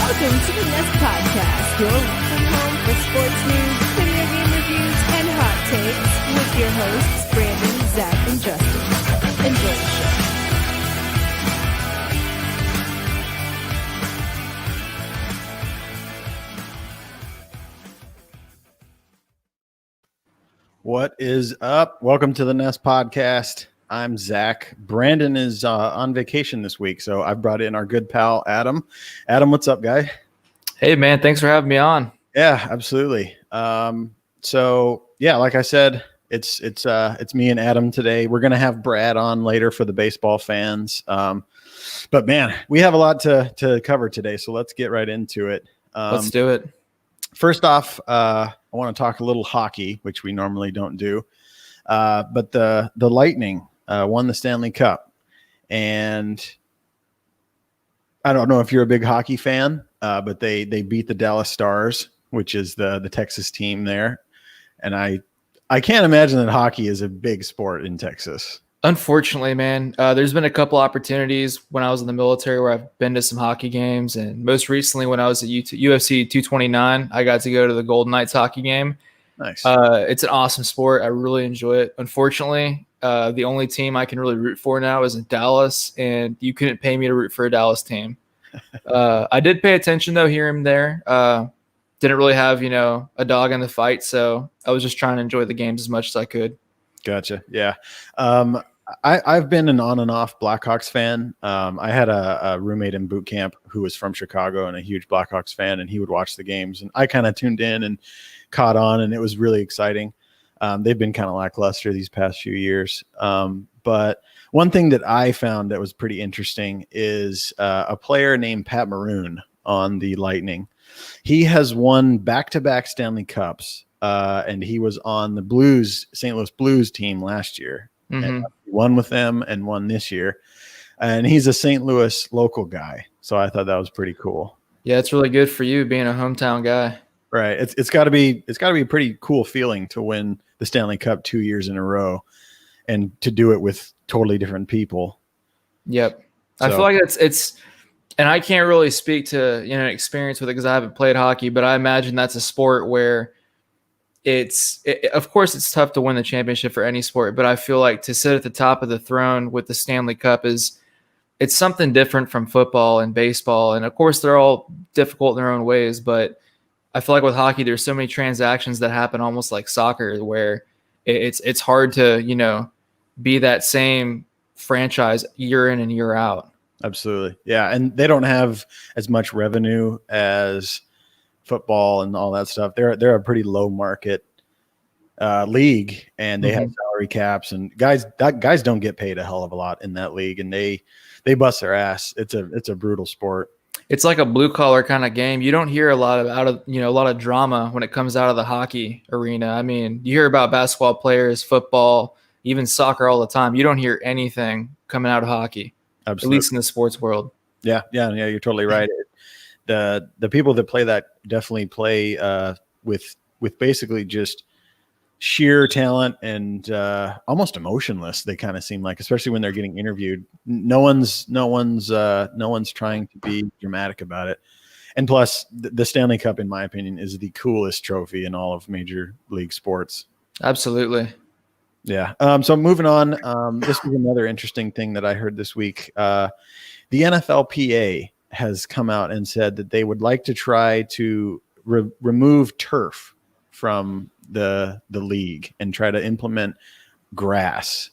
Welcome to the Nest Podcast, your weekly home for sports news, video game reviews, and hot takes with your hosts, Brandon, Zach, and Justin. Enjoy the show. What is up? Welcome to the Nest Podcast. I'm Zach. Brandon is on vacation this week, so I brought in our good pal, Adam. Adam, what's up, guy? Hey, man. Thanks for having me on. Yeah, absolutely. So, like I said, it's me and Adam today. We're going to have Brad on later for the baseball fans. But, man, we have a lot to cover today, so let's get right into it. Let's do it. First off, I want to talk a little hockey, which we normally don't do. But the Lightning won the Stanley Cup, and I don't know if you're a big hockey fan, but they beat the Dallas Stars, which is the Texas team there. And I can't imagine that hockey is a big sport in Texas. Unfortunately, man, there's been a couple opportunities when I was in the military where I've been to some hockey games, and most recently when I was at UFC 229, I got to go to the Golden Knights hockey game. Nice. It's an awesome sport. I really enjoy it. Unfortunately, the only team I can really root for now is in Dallas, and you couldn't pay me to root for a Dallas team. I did pay attention, though, here and there. Didn't really have, a dog in the fight, so I was just trying to enjoy the games as much as I could. Gotcha. Yeah. I've been an on and off Blackhawks fan. I had a roommate in boot camp who was from Chicago and a huge Blackhawks fan, and he would watch the games, and I kind of tuned in and caught on, and it was really exciting. They've been kind of lackluster these past few years. But one thing that I found that was pretty interesting is a player named Pat Maroon on the Lightning. He has won back-to-back Stanley Cups, and he was on the St. Louis Blues team last year. Mm-hmm. He won with them and won this year. And he's a St. Louis local guy. So I thought that was pretty cool. Yeah, it's really good for you being a hometown guy. Right. It's got to be a pretty cool feeling to win the Stanley Cup 2 years in a row and to do it with totally different people. Yep. So, I feel like it's and I can't really speak to, experience with it because I haven't played hockey, but I imagine that's a sport where of course it's tough to win the championship for any sport, but I feel like to sit at the top of the throne with the Stanley Cup it's something different from football and baseball. And of course they're all difficult in their own ways, but I feel like with hockey, there's so many transactions that happen almost like soccer where it's hard to, be that same franchise year in and year out. Absolutely. Yeah. And they don't have as much revenue as football and all that stuff. They're a pretty low market league, and they have salary caps, and guys don't get paid a hell of a lot in that league, and they bust their ass. It's a brutal sport. It's like a blue collar kind of game. You don't hear a lot of drama when it comes out of the hockey arena. I mean, you hear about basketball players, football, even soccer all the time. You don't hear anything coming out of hockey. Absolutely. At least in the sports world. Yeah. You're totally right. The people that play that definitely play with basically just sheer talent and almost emotionless. They kind of seem like, especially when they're getting interviewed. No one's trying to be dramatic about it. And plus, the Stanley Cup, in my opinion, is the coolest trophy in all of major league sports. Absolutely. Yeah. So moving on, this was another interesting thing that I heard this week. The NFLPA has come out and said that they would like to try to remove turf from the league and try to implement grass.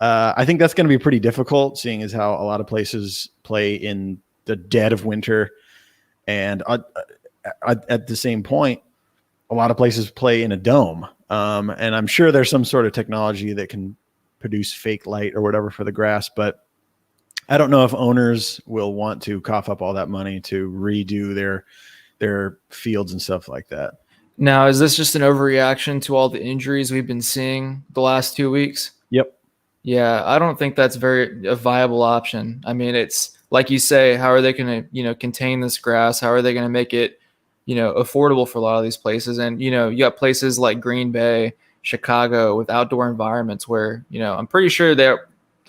I think that's going to be pretty difficult, seeing as how a lot of places play in the dead of winter. And at the same point, a lot of places play in a dome. And I'm sure there's some sort of technology that can produce fake light or whatever for the grass, but I don't know if owners will want to cough up all that money to redo their fields and stuff like that. Now, is this just an overreaction to all the injuries we've been seeing the last 2 weeks? Yep. Yeah, I don't think that's a viable option. I mean, it's like you say, how are they going to, contain this grass? How are they going to make it, affordable for a lot of these places? And, you got places like Green Bay, Chicago with outdoor environments where, I'm pretty sure they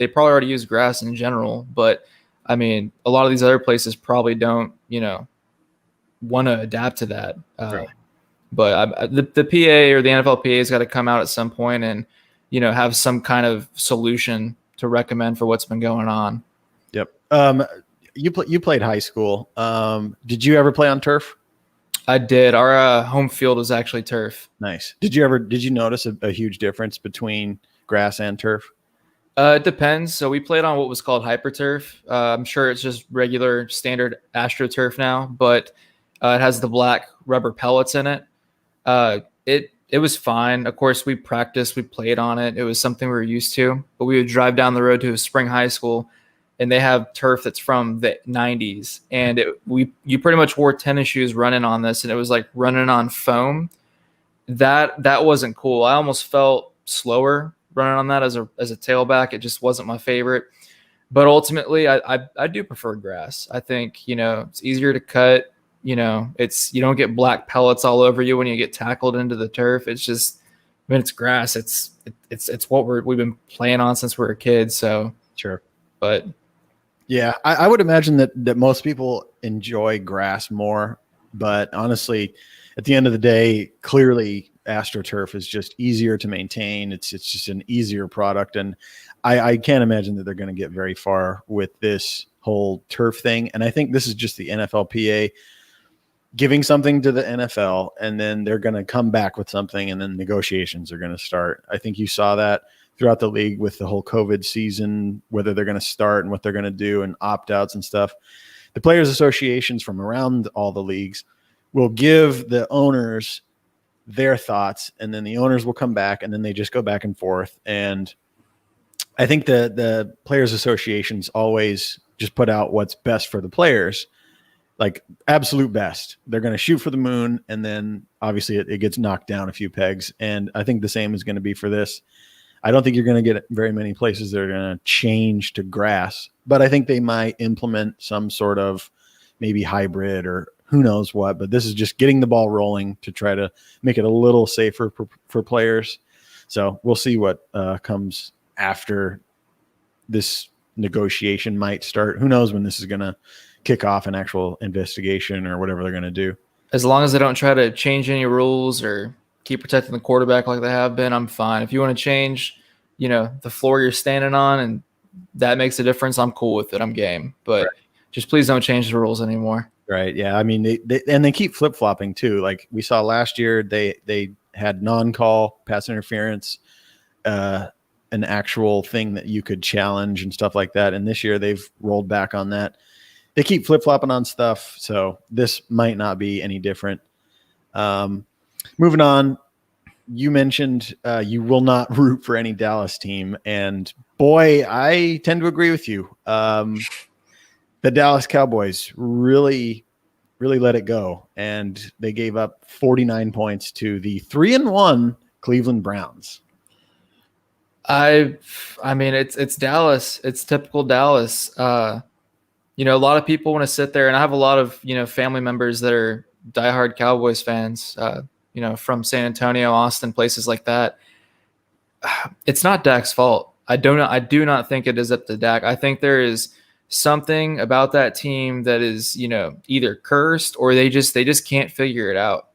probably already use grass in general, but I mean, a lot of these other places probably don't, want to adapt to that. Right. But the PA or the NFLPA has got to come out at some point and, have some kind of solution to recommend for what's been going on. Yep. You played high school. Did you ever play on turf? I did. Our home field was actually turf. Nice. Did you notice a huge difference between grass and turf? It depends. So we played on what was called hyperturf. I'm sure it's just regular standard AstroTurf now, but it has the black rubber pellets in it. It was fine. Of course, we practiced, we played on it. It was something we were used to. But we would drive down the road to a spring high school, and they have turf that's from the 90s. And you pretty much wore tennis shoes running on this, and it was like running on foam. That wasn't cool. I almost felt slower running on that as a tailback. It just wasn't my favorite. But ultimately, I do prefer grass. I think, it's easier to cut. You don't get black pellets all over you when you get tackled into the turf. It's just, it's grass. It's what we've been playing on since we were kids. So sure. But yeah, I would imagine that most people enjoy grass more, but honestly, at the end of the day, clearly AstroTurf is just easier to maintain. It's just an easier product. And I can't imagine that they're going to get very far with this whole turf thing. And I think this is just the NFLPA giving something to the NFL, and then they're going to come back with something, and then negotiations are going to start. I think you saw that throughout the league with the whole COVID season, whether they're going to start and what they're going to do and opt-outs and stuff. The players' associations from around all the leagues will give the owners their thoughts, and then the owners will come back, and then they just go back and forth. And I think the players' associations always just put out what's best for the players, like absolute best. They're going to shoot for the moon, and then obviously it gets knocked down a few pegs. And I think the same is going to be for this. I don't think you're going to get very many places that are going to change to grass, but I think they might implement some sort of maybe hybrid or who knows what. But this is just getting the ball rolling to try to make it a little safer for players. So we'll see what comes after this negotiation might start. Who knows when this is going to kick off an actual investigation or whatever they're going to do. As long as they don't try to change any rules or keep protecting the quarterback like they have been, I'm fine. If you want to change, the floor you're standing on and that makes a difference, I'm cool with it. I'm game. But right. Just please don't change the rules anymore. Right. Yeah. I mean, they keep flip-flopping too. Like we saw last year, they had non-call pass interference, an actual thing that you could challenge and stuff like that. And this year they've rolled back on that. They keep flip-flopping on stuff, so this might not be any different. Moving on, you mentioned you will not root for any Dallas team, and boy, I tend to agree with you. The Dallas Cowboys really let it go, and they gave up 49 points to the 3-1 Cleveland Browns. I mean, it's Dallas. It's typical Dallas. A lot of people want to sit there, and I have a lot of, family members that are diehard Cowboys fans, from San Antonio, Austin, places like that. It's not Dak's fault. I do not think it is up to Dak. I think there is something about that team that is, either cursed or they just can't figure it out.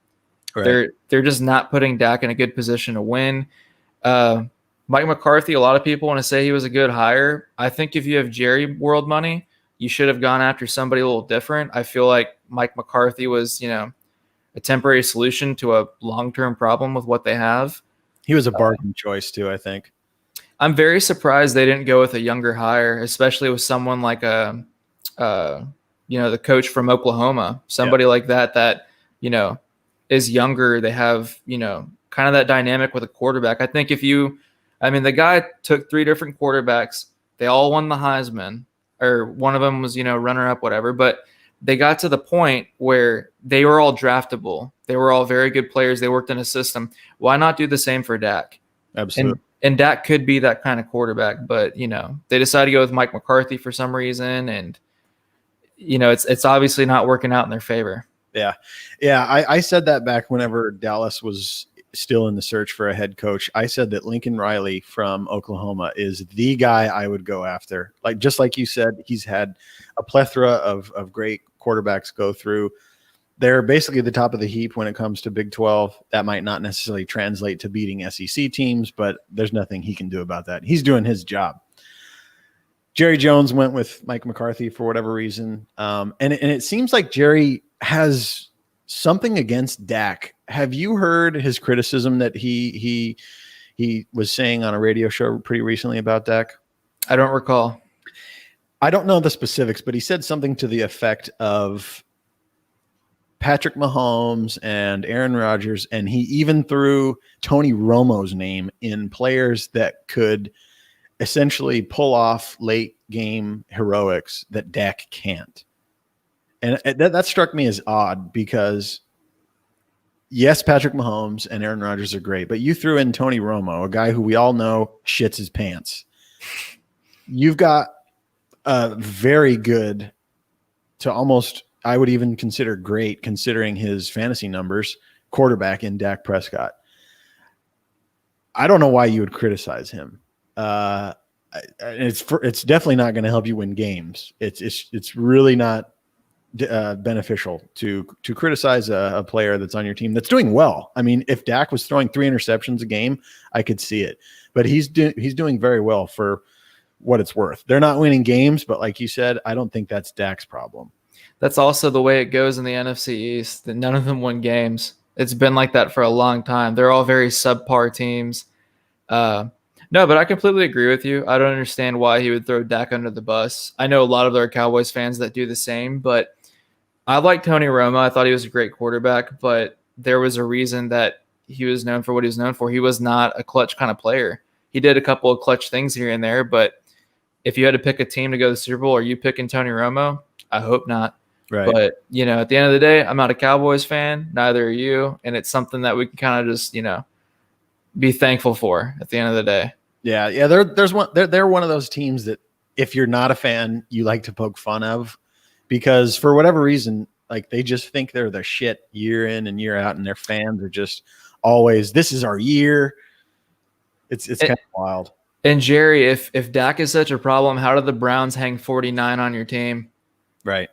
Right. They're just not putting Dak in a good position to win. Mike McCarthy, a lot of people want to say he was a good hire. I think if you have Jerry World money, you should have gone after somebody a little different. I feel like Mike McCarthy was, a temporary solution to a long-term problem with what they have. He was a bargain choice too, I think. I'm very surprised they didn't go with a younger hire, especially with someone like the coach from Oklahoma, somebody like that, is younger. They have, kind of that dynamic with a quarterback. I think the guy took 3 different quarterbacks. They all won the Heisman. Or one of them was, runner-up, whatever. But they got to the point where they were all draftable. They were all very good players. They worked in a system. Why not do the same for Dak? Absolutely. And Dak could be that kind of quarterback. But, they decided to go with Mike McCarthy for some reason. And, it's obviously not working out in their favor. Yeah. Yeah, I said that back whenever Dallas was still in the search for a head coach. I said that Lincoln Riley from Oklahoma is the guy I would go after. Just like you said, he's had a plethora of great quarterbacks go through. They're basically the top of the heap when it comes to Big 12. That might not necessarily translate to beating SEC teams, but there's nothing he can do about that. He's doing his job. Jerry Jones went with Mike McCarthy for whatever reason. And it seems like Jerry has something against Dak. Have you heard his criticism that he was saying on a radio show pretty recently about Dak? I don't recall. I don't know the specifics, but he said something to the effect of Patrick Mahomes and Aaron Rodgers, and he even threw Tony Romo's name in players that could essentially pull off late game heroics that Dak can't. And that struck me as odd because yes, Patrick Mahomes and Aaron Rodgers are great, but you threw in Tony Romo, a guy who we all know shits his pants. You've got a very good to almost, I would even consider great, considering his fantasy numbers, quarterback in Dak Prescott. I don't know why you would criticize him. It's definitely not going to help you win games. It's really not beneficial to criticize a player that's on your team that's doing well. I mean, if Dak was throwing 3 interceptions a game, I could see it, but he's doing very well for what it's worth. They're not winning games, but like you said, I don't think that's Dak's problem. That's also the way it goes in the NFC East, that none of them win games. It's been like that for a long time. They're all very subpar teams. No, but I completely agree with you. I don't understand why he would throw Dak under the bus. I know a lot of their Cowboys fans that do the same, but I like Tony Romo. I thought he was a great quarterback, but there was a reason that he was known for what he was known for. He was not a clutch kind of player. He did a couple of clutch things here and there, but if you had to pick a team to go to the Super Bowl, are you picking Tony Romo? I hope not. Right. But, at the end of the day, I'm not a Cowboys fan. Neither are you. And it's something that we can kind of just, be thankful for at the end of the day. Yeah. They're one of those teams that if you're not a fan, you like to poke fun of because for whatever reason, like they just think they're the shit year in and year out. And their fans are just always, this is our year. It's kind of wild. And Jerry, if Dak is such a problem, how did the Browns hang 49 on your team? Right.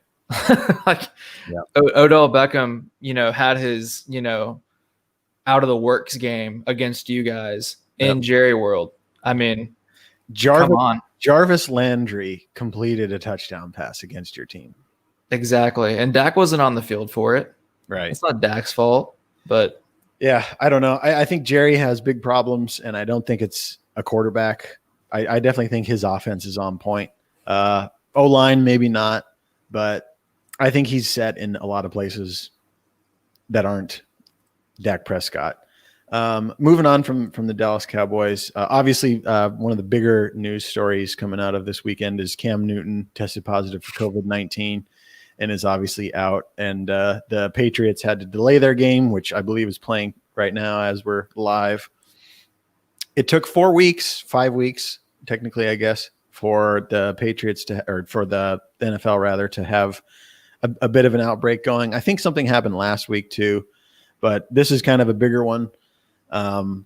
Odell Beckham, had his, out of the works game against you guys in Jerry world. I mean, come on. Jarvis Landry completed a touchdown pass against your team. Exactly. And Dak wasn't on the field for it. Right. It's not Dak's fault, but yeah, I don't know. I think Jerry has big problems and I don't think it's a quarterback. I definitely think his offense is on point. O-line, maybe not, but I think he's set in a lot of places that aren't Dak Prescott. Moving on from the Dallas Cowboys, obviously one of the bigger news stories coming out of this weekend is Cam Newton tested positive for COVID-19 and is obviously out. And the Patriots had to delay their game, which I believe is playing right now as we're live. It took 5 weeks, technically, I guess, for the Patriots for the NFL rather to have a bit of an outbreak going. I think something happened last week too, but this is kind of a bigger one. You're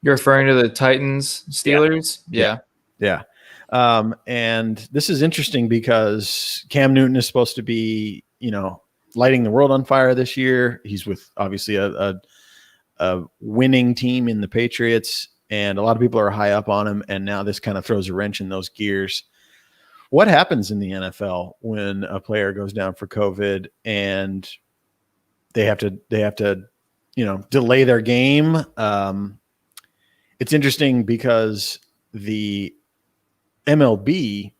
referring to the Titans Steelers? Yeah. And this is interesting because Cam Newton is supposed to be, lighting the world on fire this year. He's with obviously a winning team in the Patriots. And a lot of people are high up on him, and now this kind of throws a wrench in those gears. What happens in the NFL when a player goes down for COVID and they have to, delay their game? It's interesting because the MLB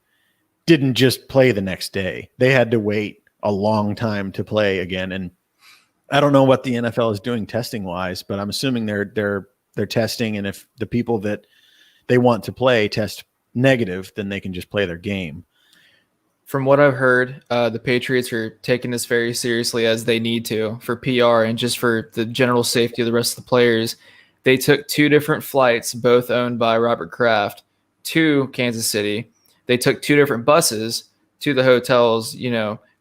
didn't just play the next day; they had to wait a long time to play again. And I don't know what the NFL is doing testing wise, but I'm assuming they're testing, and if the people that they want to play test negative, then they can just play their game. From what I've heard, the Patriots are taking this very seriously as they need to for PR and just for the general safety of the rest of the players. They took 2 different flights, both owned by Robert Kraft, to Kansas City. They took 2 different buses to the hotels.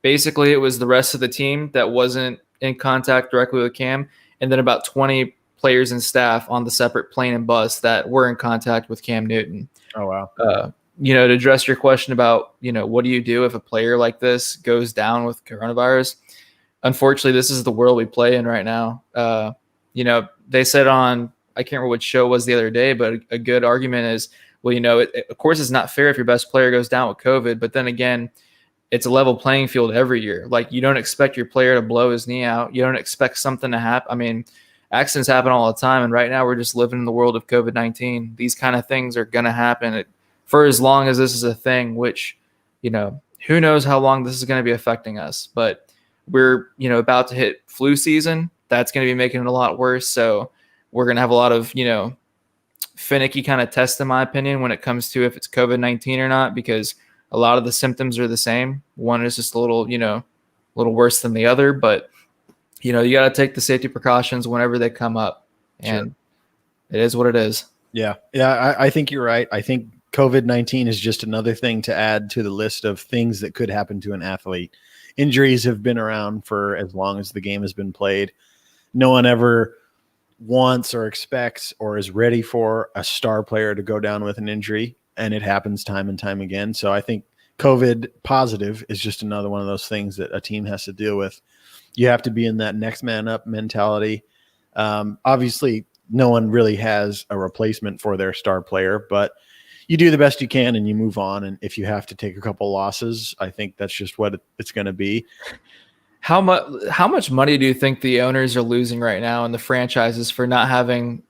Basically it was the rest of the team that wasn't in contact directly with Cam, and then about 20 players and staff on the separate plane and bus that were in contact with Cam Newton. Oh, wow. To address your question about, what do you do if a player like this goes down with coronavirus? unfortunately, this is the world we play in right now. They said on, I can't remember which show it was the other day, but a good argument is, well, of course it's not fair if your best player goes down with COVID, but then again, it's a level playing field every year. Like, you don't expect your player to blow his knee out. You don't expect something to happen. I mean, accidents happen all the time. And right now we're just living in the world of COVID-19. These kind of things are going to happen for as long as this is a thing, which, who knows how long this is going to be affecting us, but we're, about to hit flu season. That's going to be making it a lot worse. So we're going to have a lot of, finicky kind of tests, in my opinion, when it comes to if it's COVID-19 or not, because a lot of the symptoms are the same. One is just a little worse than the other, but you got to take the safety precautions whenever they come up, and It is what it is. Yeah. I think you're right. I think COVID-19 is just another thing to add to the list of things that could happen to an athlete. Injuries have been around for as long as the game has been played. No one ever wants or expects or is ready for a star player to go down with an injury, and it happens time and time again. So I think COVID positive is just another one of those things that a team has to deal with. You have to be in that next man up mentality. Obviously, no one really has a replacement for their star player, but you do the best you can and you move on. And if you have to take a couple losses, I think that's just what it's going to be. How much money do you think the owners are losing right now and the franchises for not having,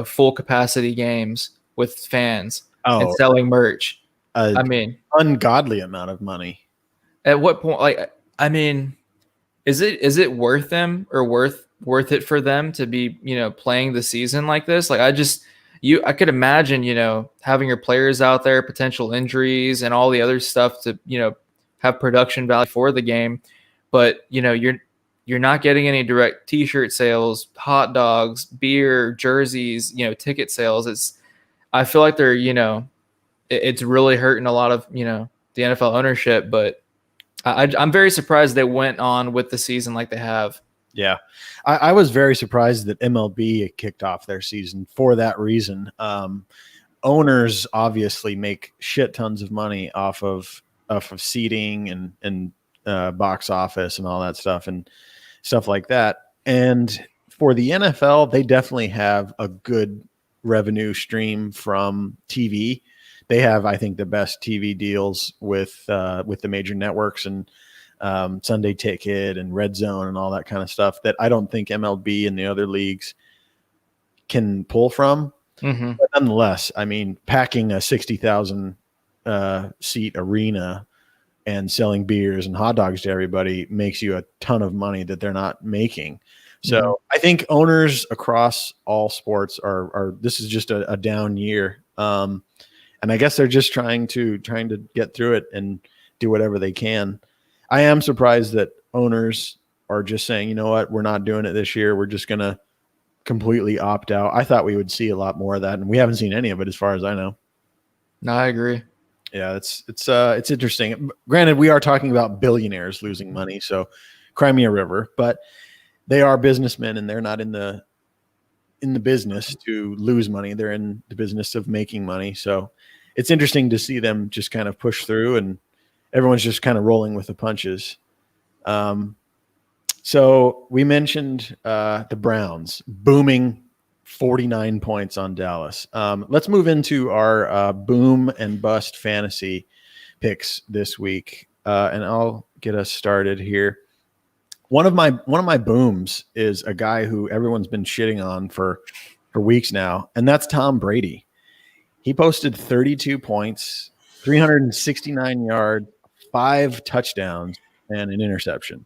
full capacity games with fans and selling merch? Ungodly amount of money. At what point, is it worth them or worth it for them to be, playing the season like this? Like, I could imagine, having your players out there, potential injuries and all the other stuff to, have production value for the game. But, you're not getting any direct t-shirt sales, hot dogs, beer, jerseys, ticket sales. I feel like they're, it's really hurting a lot of, the NFL ownership, but I'm very surprised they went on with the season like they have. Yeah. I was very surprised that MLB kicked off their season for that reason. Owners obviously make shit tons of money off of seating and box office and all that stuff and stuff like that. And for the NFL, they definitely have a good revenue stream from TV. They have, I think, the best TV deals with the major networks and Sunday Ticket and Red Zone and all that kind of stuff that I don't think MLB and the other leagues can pull from. Mm-hmm. But nonetheless, packing a 60,000 seat arena and selling beers and hot dogs to everybody makes you a ton of money that they're not making. So I think owners across all sports are this is just a down year. And I guess they're just trying to get through it and do whatever they can. I am surprised that owners are just saying, you know what, we're not doing it this year. We're just going to completely opt out. I thought we would see a lot more of that, and we haven't seen any of it as far as I know. No, I agree. Yeah, it's interesting. Granted, we are talking about billionaires losing money, so Crimea River, but they are businessmen and they're not in the business to lose money. They're in the business of making money. So it's interesting to see them just kind of push through, and everyone's just kind of rolling with the punches. So we mentioned the Browns booming 49 points on Dallas. Let's move into our boom and bust fantasy picks this week, and I'll get us started here. One of my booms is a guy who everyone's been shitting on for weeks now, and that's Tom Brady. He posted 32 points, 369 yards, 5 touchdowns, and an interception.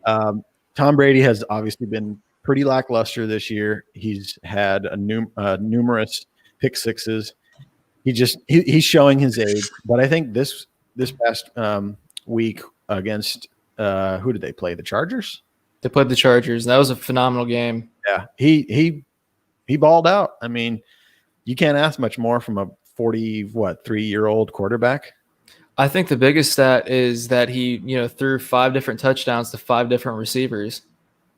Tom Brady has obviously been pretty lackluster this year. He's had numerous pick sixes. He's showing his age, but I think this past week against who did they play? The Chargers? They played the Chargers. That was a phenomenal game. Yeah, he balled out. You can't ask much more from a 3-year-old quarterback. I think the biggest stat is that he, threw 5 different touchdowns to 5 different receivers,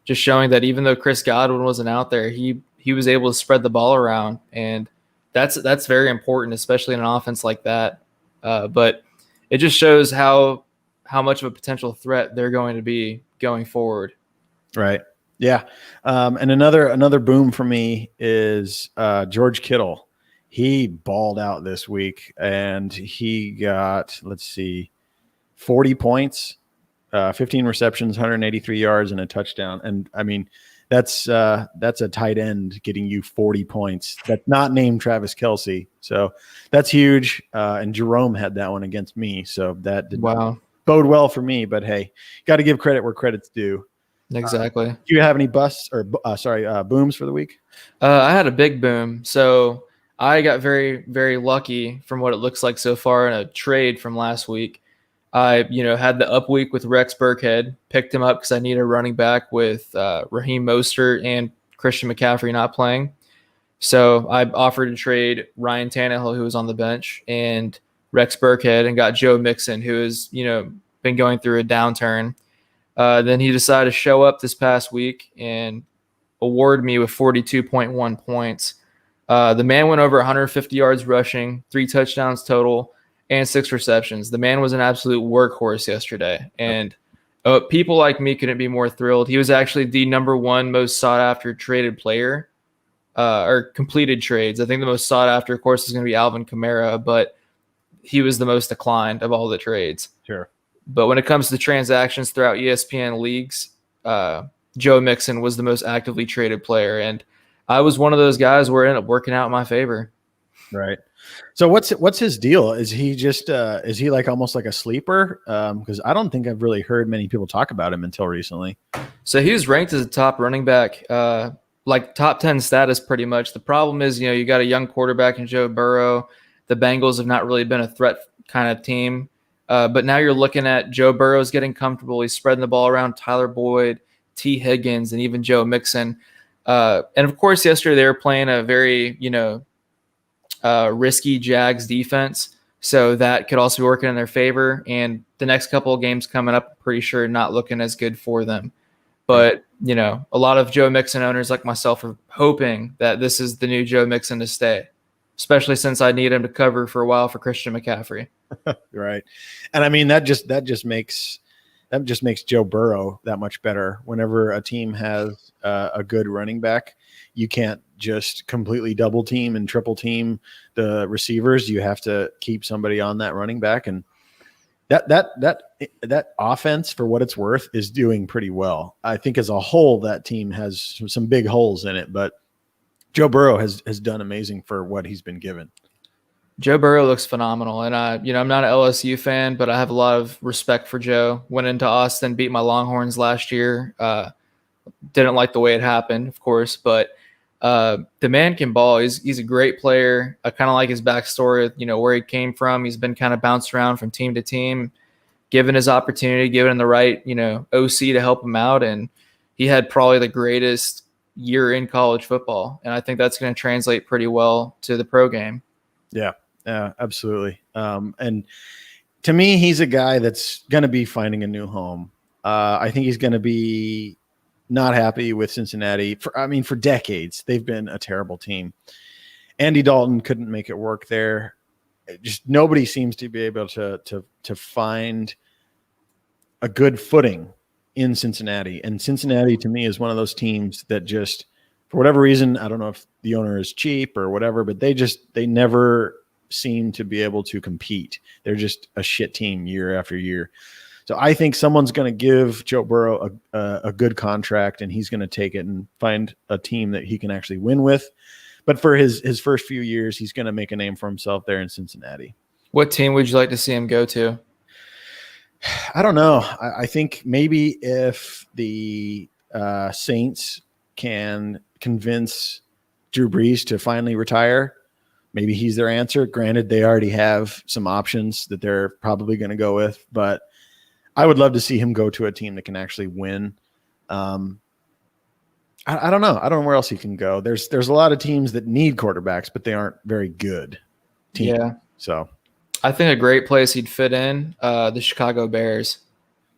just showing that even though Chris Godwin wasn't out there, he was able to spread the ball around, and that's very important, especially in an offense like that. But it just shows how how much of a potential threat they're going to be going forward. Right. Yeah. And another boom for me is George Kittle. He balled out this week, and he got, 40 points, 15 receptions, 183 yards, and a touchdown. And I mean, that's a tight end getting you 40 points. That's not named Travis Kelce. So that's huge. And Jerome had that one against me. So that did not bode well for me, but hey, got to give credit where credit's due. Exactly. Do you have any busts or booms for the week? I had a big boom. So I got very, very lucky from what it looks like so far in a trade from last week. I, had the up week with Rex Burkhead, picked him up because I need a running back with Raheem Mostert and Christian McCaffrey not playing. So I offered to trade Ryan Tannehill, who was on the bench, and Rex Burkhead, and got Joe Mixon, who has, been going through a downturn. Then he decided to show up this past week and award me with 42.1 points. The man went over 150 yards rushing, 3 touchdowns total, and 6 receptions. The man was an absolute workhorse yesterday. And people like me couldn't be more thrilled. He was actually the number 1 most sought after traded player or completed trades. I think the most sought after, of course, is going to be Alvin Kamara, but he was the most declined of all the trades. Sure. But when it comes to transactions throughout ESPN leagues, Joe Mixon was the most actively traded player. And I was one of those guys where it ended up working out in my favor. Right. So what's his deal? Is he just is he like almost like a sleeper? Because I don't think I've really heard many people talk about him until recently. So he was ranked as a top running back, like top 10 status pretty much. The problem is, you got a young quarterback in Joe Burrow. The Bengals have not really been a threat kind of team. But now you're looking at Joe Burrow's getting comfortable. He's spreading the ball around Tyler Boyd, T. Higgins, and even Joe Mixon. And of course, yesterday they were playing a very, risky Jags defense. So that could also be working in their favor. And the next couple of games coming up, pretty sure not looking as good for them. But, a lot of Joe Mixon owners like myself are hoping that this is the new Joe Mixon to stay, especially since I need him to cover for a while for Christian McCaffrey. Right. And I mean, that just makes Joe Burrow that much better. Whenever a team has a good running back, you can't just completely double team and triple team the receivers. You have to keep somebody on that running back. And that offense, for what it's worth, is doing pretty well. I think as a whole, that team has some big holes in it, but Joe Burrow has done amazing for what he's been given. Joe Burrow looks phenomenal. And I'm not an LSU fan, but I have a lot of respect for Joe. Went into Austin, beat my Longhorns last year. Didn't like the way it happened, of course, but the man can ball. He's a great player. I kind of like his backstory, where he came from. He's been kind of bounced around from team to team, given his opportunity, given the right, OC to help him out. And he had probably the greatest year in college football. And I think that's going to translate pretty well to the pro game. Yeah, absolutely. And to me, he's a guy that's going to be finding a new home. I think he's going to be not happy with Cincinnati. For decades, they've been a terrible team. Andy Dalton couldn't make it work there. Just nobody seems to be able to find a good footing in Cincinnati. And Cincinnati, to me, is one of those teams that just, for whatever reason, I don't know if the owner is cheap or whatever, but they never seem to be able to compete. They're just a shit team year after year. So I think someone's going to give Joe Burrow a good contract, and he's going to take it and find a team that he can actually win with. But for his first few years, he's going to make a name for himself there in Cincinnati. What team would you like to see him go to? I don't know. I think maybe if the Saints can convince Drew Brees to finally retire, maybe he's their answer. Granted, they already have some options that they're probably going to go with, but I would love to see him go to a team that can actually win. I don't know. I don't know where else he can go. There's a lot of teams that need quarterbacks, but they aren't very good teams. Yeah. So I think a great place he'd fit in, the Chicago Bears.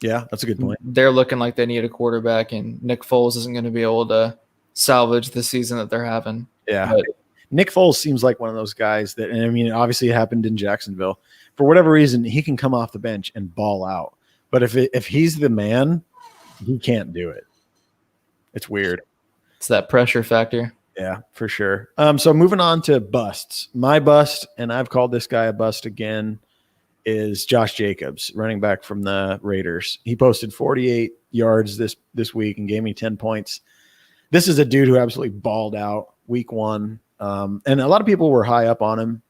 Yeah, that's a good point. They're looking like they need a quarterback, and Nick Foles isn't going to be able to salvage the season that they're having. Yeah. But Nick Foles seems like one of those guys that, obviously it happened in Jacksonville. For whatever reason, he can come off the bench and ball out. But if he's the man, he can't do it. It's weird. It's that pressure factor. Yeah, for sure. So moving on to busts. My bust, and I've called this guy a bust again, is Josh Jacobs, running back from the Raiders. He posted 48 yards this week and gave me 10 points. This is a dude who absolutely balled out week 1. And a lot of people were high up on him.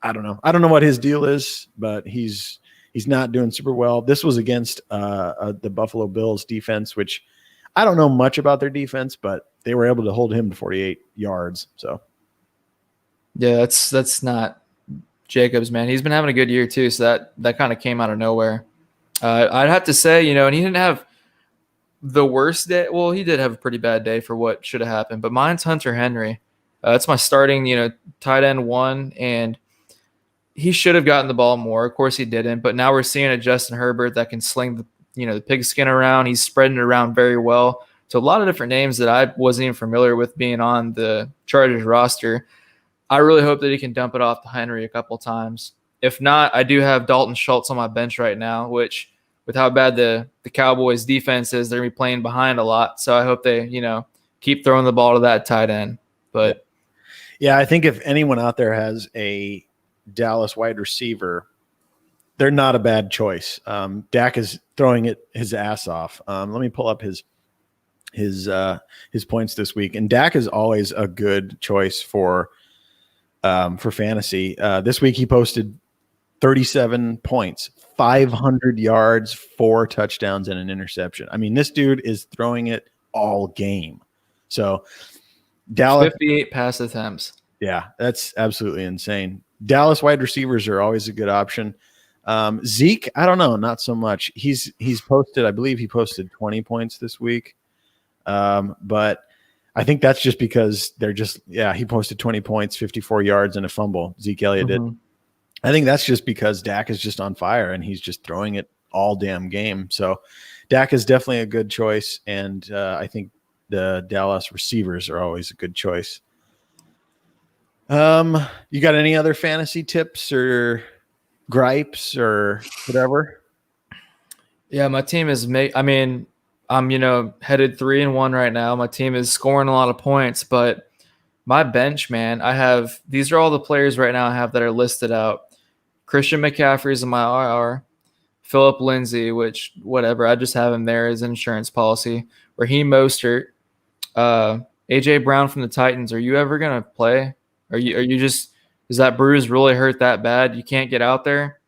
I don't know what his deal is, but he's not doing super well. This was against the Buffalo Bills defense, which I don't know much about their defense, but they were able to hold him to 48 yards. So, yeah, that's not Jacobs, man. He's been having a good year too, so that kind of came out of nowhere. I'd have to say, and he didn't have the worst day. Well, he did have a pretty bad day for what should have happened, but mine's Hunter Henry. That's my starting, tight end 1, and he should have gotten the ball more. Of course, he didn't. But now we're seeing a Justin Herbert that can sling the pigskin around. He's spreading it around very well. So a lot of different names that I wasn't even familiar with being on the Chargers roster. I really hope that he can dump it off to Henry a couple times. If not, I do have Dalton Schultz on my bench right now, which with how bad the Cowboys defense is, they're going to be playing behind a lot. So I hope they, keep throwing the ball to that tight end. But yeah, I think if anyone out there has a Dallas wide receiver, they're not a bad choice. Dak is throwing his ass off. Let me pull up his points this week. And Dak is always a good choice for fantasy. This week he posted 37 points, 500 yards, 4 touchdowns, and an interception. I mean, this dude is throwing it all game. So Dallas 58 pass attempts. Yeah, that's absolutely insane. Dallas wide receivers are always a good option. Zeke, I don't know, not so much. He's posted, I believe he posted 20 points this week. But I think that's just because he posted 20 points, 54 yards, and a fumble. Zeke Elliott did. I think that's just because Dak is just on fire and he's just throwing it all damn game. So Dak is definitely a good choice. And I think the Dallas receivers are always a good choice. You got any other fantasy tips or gripes or whatever? Yeah, my team is I'm headed 3-1 right now. My team is scoring a lot of points, but my bench, man, these are all the players right now I have that are listed out. Christian McCaffrey is in my IR. Phillip Lindsay, which whatever, I just have him there as an insurance policy. Raheem Mostert, AJ Brown from the Titans. Are you ever gonna play? Are you just, is that bruise really hurt that bad? You can't get out there?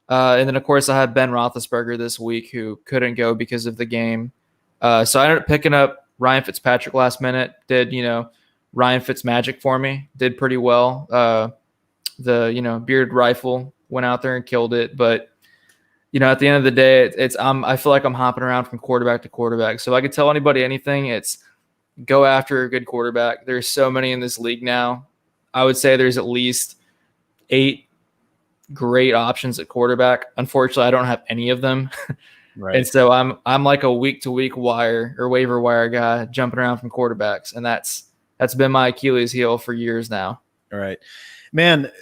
And then, of course, I have Ben Roethlisberger this week who couldn't go because of the game. So I ended up picking up Ryan Fitzpatrick last minute. Did, Ryan Fitzmagic for me. Did pretty well. The, beard rifle went out there and killed it. But, at the end of the day, I feel like I'm hopping around from quarterback to quarterback. So if I could tell anybody anything, it's go after a good quarterback. There's so many in this league now. I would say there's at least 8 great options at quarterback. Unfortunately, I don't have any of them. Right. And so I'm like a week-to-week waiver wire guy jumping around from quarterbacks. And that's been my Achilles heel for years now. All right. Man,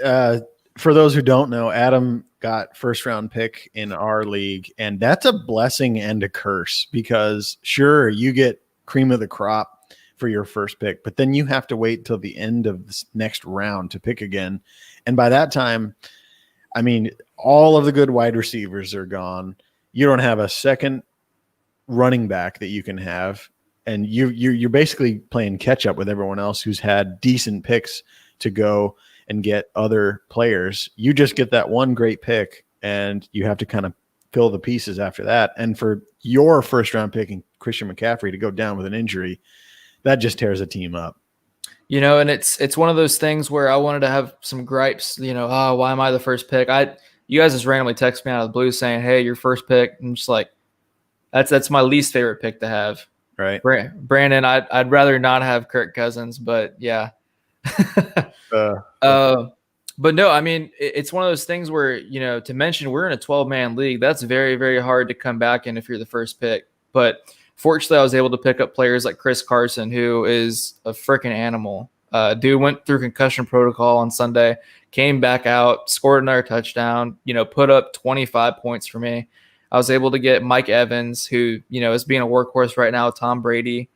for those who don't know, Adam got first-round pick in our league, and that's a blessing and a curse because, sure, you get cream of the crop for your first pick, but then you have to wait till the end of this next round to pick again. And by that time, I mean, all of the good wide receivers are gone. You don't have a second running back that you can have. And you're basically playing catch up with everyone else who's had decent picks to go and get other players. You just get that one great pick and you have to kind of fill the pieces after that. And for your first round pick and Christian McCaffrey to go down with an injury, that just tears a team up. And it's one of those things where I wanted to have some gripes, why am I the first pick? You guys just randomly text me out of the blue saying, hey, your first pick. I'm just like, that's my least favorite pick to have. Right. Brandon, I'd rather not have Kirk Cousins, but yeah. But no, I mean, it's one of those things where, to mention we're in a 12-man league. That's very, very hard to come back in if you're the first pick. But fortunately, I was able to pick up players like Chris Carson, who is a freaking animal. Dude went through concussion protocol on Sunday, came back out, scored another touchdown, put up 25 points for me. I was able to get Mike Evans, who, is being a workhorse right now, Tom Brady.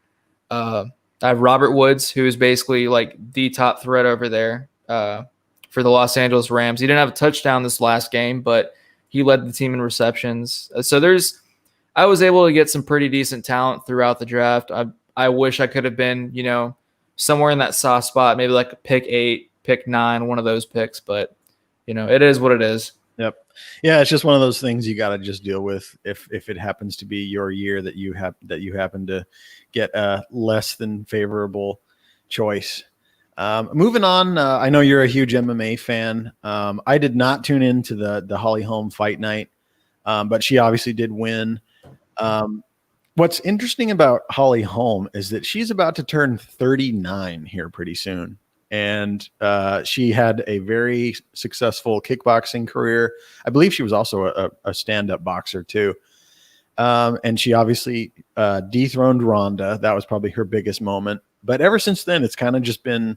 I have Robert Woods, who is basically like the top threat over there for the Los Angeles Rams. He didn't have a touchdown this last game, but he led the team in receptions. So I was able to get some pretty decent talent throughout the draft. I wish I could have been, somewhere in that soft spot, maybe like pick 8, pick 9, one of those picks, but it is what it is. Yep. Yeah, it's just one of those things you got to just deal with if it happens to be your year that you happen to get a less than favorable choice. Moving on, I know you're a huge MMA fan. I did not tune into the Holly Holm fight night, but she obviously did win. What's interesting about Holly Holm is that she's about to turn 39 here pretty soon. And she had a very successful kickboxing career. I believe she was also a stand-up boxer too. And she obviously dethroned Ronda. That was probably her biggest moment. But ever since then, it's kind of just been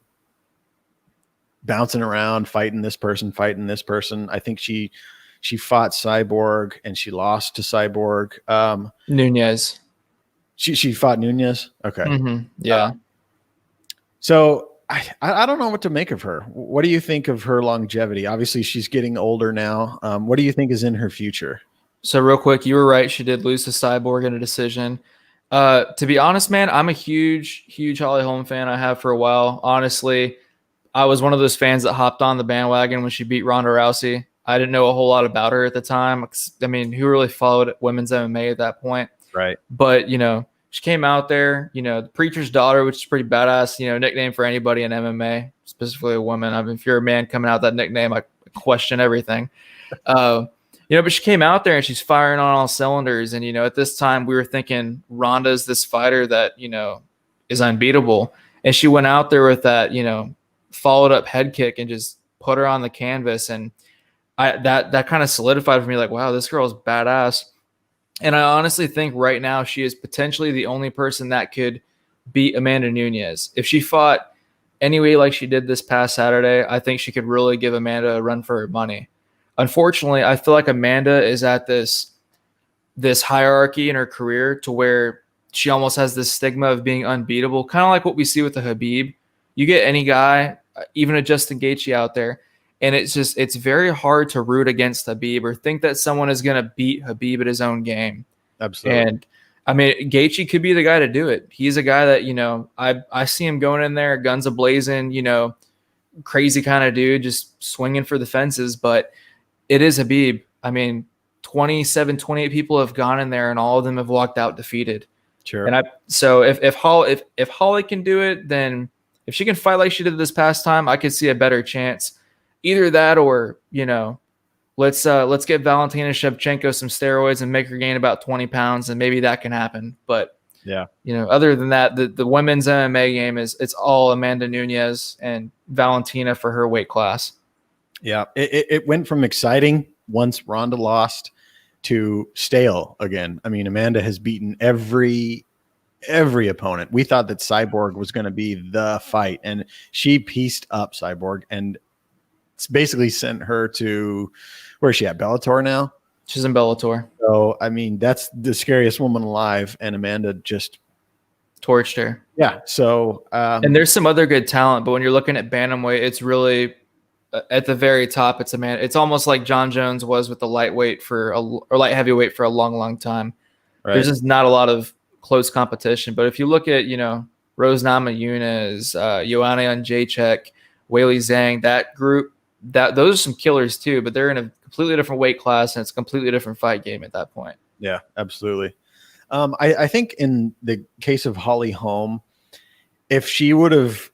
bouncing around, fighting this person. I think she fought Cyborg and she lost to Cyborg. Nunez. She fought Nunez. Okay. Mm-hmm. Yeah. So I don't know what to make of her. What do you think of her longevity? Obviously, she's getting older now. What do you think is in her future? So real quick, you were right. She did lose to Cyborg in a decision. To be honest, man, I'm a huge Holly Holm fan. I have for a while. Honestly, I was one of those fans that hopped on the bandwagon when she beat Ronda Rousey. I didn't know a whole lot about her at the time. I mean, who really followed women's MMA at that point? Right. But, she came out there, the preacher's daughter, which is pretty badass, nickname for anybody in MMA, specifically a woman. I mean, if you're a man coming out with that nickname, I question everything. But she came out there and she's firing on all cylinders. And, at this time we were thinking Ronda's this fighter that, is unbeatable. And she went out there with that, followed up head kick and just put her on the canvas. And that kind of solidified for me, like, wow, this girl is badass. And I honestly think right now she is potentially the only person that could beat Amanda Nunez. If she fought anyway like she did this past Saturday, I think she could really give Amanda a run for her money. Unfortunately, I feel like Amanda is at this hierarchy in her career to where she almost has this stigma of being unbeatable, kind of like what we see with the Khabib. You get any guy, even a Justin Gaethje out there, and it's very hard to root against Khabib or think that someone is going to beat Khabib at his own game. Absolutely. And I mean, Gaethje could be the guy to do it. He's a guy that, I see him going in there, guns a-blazing, crazy kind of dude, just swinging for the fences. But it is Khabib. I mean, 27, 28 people have gone in there and all of them have walked out defeated. Sure. And so if Holly can do it, then if she can fight like she did this past time, I could see a better chance. Either that or, let's get Valentina Shevchenko some steroids and make her gain about 20 pounds and maybe that can happen. But yeah, other than that, the women's MMA game it's all Amanda Nunez and Valentina for her weight class. Yeah. It went from exciting once Ronda lost to stale again. I mean, Amanda has beaten every opponent. We thought that Cyborg was going to be the fight and she pieced up Cyborg and it's basically sent her to where is she at? Bellator now? She's in Bellator. So, I mean, that's the scariest woman alive. And Amanda just torched her. Yeah. So, and there's some other good talent, but when you're looking at bantamweight, it's really at the very top. It's Amanda. It's almost like John Jones was with the lightweight or light heavyweight for a long, long time. Right. There's just not a lot of close competition. But if you look at, Rose Namajunas, Joanna Jacek, Weili Zhang, that group, those are some killers too, but they're in a completely different weight class and it's a completely different fight game at that point. Yeah, absolutely. I think in the case of Holly Holm, if she would have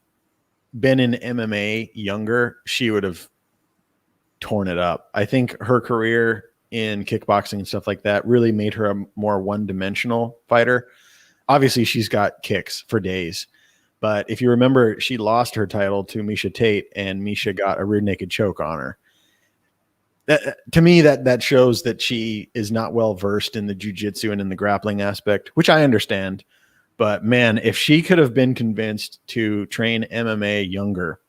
been in MMA younger, she would have torn it up. I think her career in kickboxing and stuff like that really made her a more one-dimensional fighter. Obviously, she's got kicks for days. But if you remember, she lost her title to Miesha Tate, and Miesha got a rear naked choke on her. To me, that shows that she is not well versed in the jiu-jitsu and in the grappling aspect, which I understand. But man, if she could have been convinced to train MMA younger,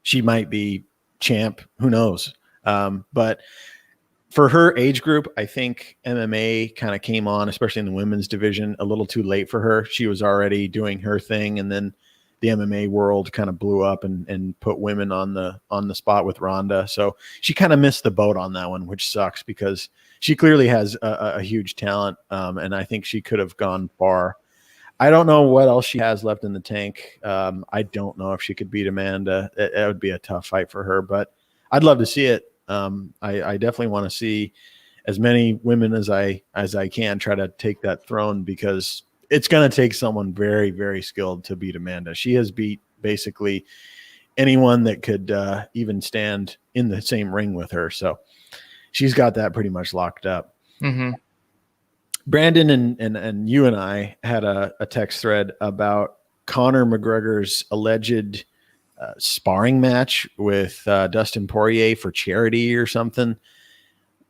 she might be champ. Who knows? But for her age group, I think MMA kind of came on, especially in the women's division, a little too late for her. She was already doing her thing, and then the MMA world kind of blew up and put women on the spot with Ronda. So she kind of missed the boat on that one, which sucks because she clearly has a huge talent, and I think she could have gone far. I don't know what else she has left in the tank. I don't know if she could beat Amanda. It would be a tough fight for her, but I'd love to see it. I definitely want to see as many women as I can try to take that throne, because it's going to take someone very, very skilled to beat Amanda. She has beat basically anyone that could even stand in the same ring with her. So she's got that pretty much locked up. Mm-hmm. Brandon and you and I had a text thread about Conor McGregor's alleged sparring match with Dustin Poirier for charity or something.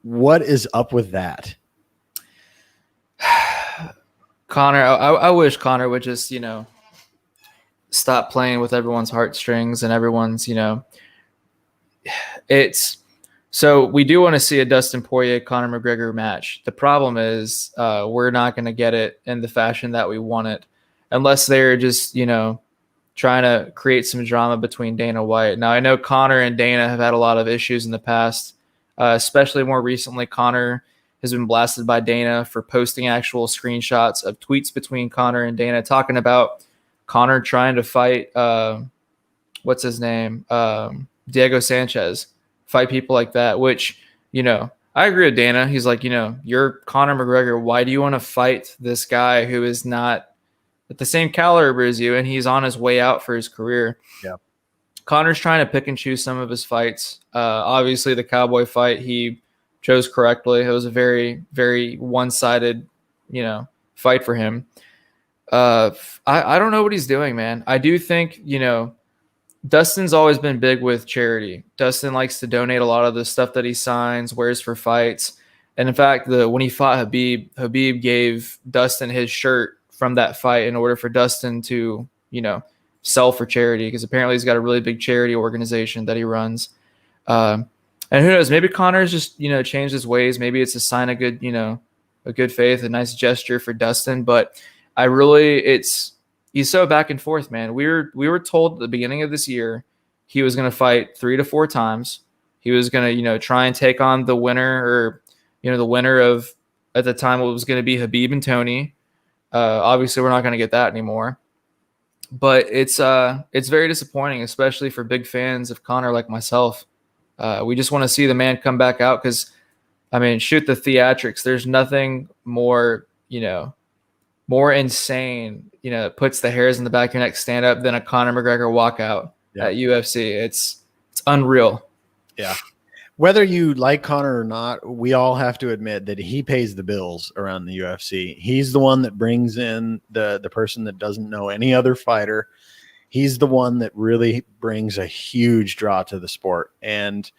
What is up with that? Conor, I wish Conor would just, stop playing with everyone's heartstrings and everyone's, so we do want to see a Dustin Poirier Conor McGregor match. The problem is we're not going to get it in the fashion that we want it unless they're just, trying to create some drama between Dana White. Now, I know Conor and Dana have had a lot of issues in the past, especially more recently. Conor has been blasted by Dana for posting actual screenshots of tweets between Conor and Dana talking about Conor trying to fight, what's his name? Diego Sanchez, fight people like that, which, I agree with Dana. He's like, you're Conor McGregor. Why do you want to fight this guy who is not at the same caliber as you, and he's on his way out for his career? Yeah. Conor's trying to pick and choose some of his fights. Obviously, the Cowboy fight, he chose correctly. It was a very, very one-sided, fight for him. I don't know what he's doing, man. I do think, Dustin's always been big with charity. Dustin likes to donate a lot of the stuff that he signs, wears for fights. And in fact, when he fought Habib gave Dustin his shirt from that fight in order for Dustin to, sell for charity, because apparently he's got a really big charity organization that he runs. And who knows, maybe Conor's just, changed his ways. Maybe it's a sign of good, a good faith, a nice gesture for Dustin. But he's so back and forth, man. We were told at the beginning of this year he was going to fight 3 to 4 times. He was going to, try and take on the winner, or, the winner of, at the time, it was going to be Habib and Tony. Obviously, we're not going to get that anymore. But it's very disappointing, especially for big fans of Conor like myself. We just want to see the man come back out because, shoot the theatrics. There's nothing more, more insane, puts the hairs in the back of your neck stand up than a Conor McGregor walkout at UFC. It's unreal. Yeah. Whether you like Conor or not, we all have to admit that he pays the bills around the UFC. He's the one that brings in the person that doesn't know any other fighter. He's the one that really brings a huge draw to the sport. And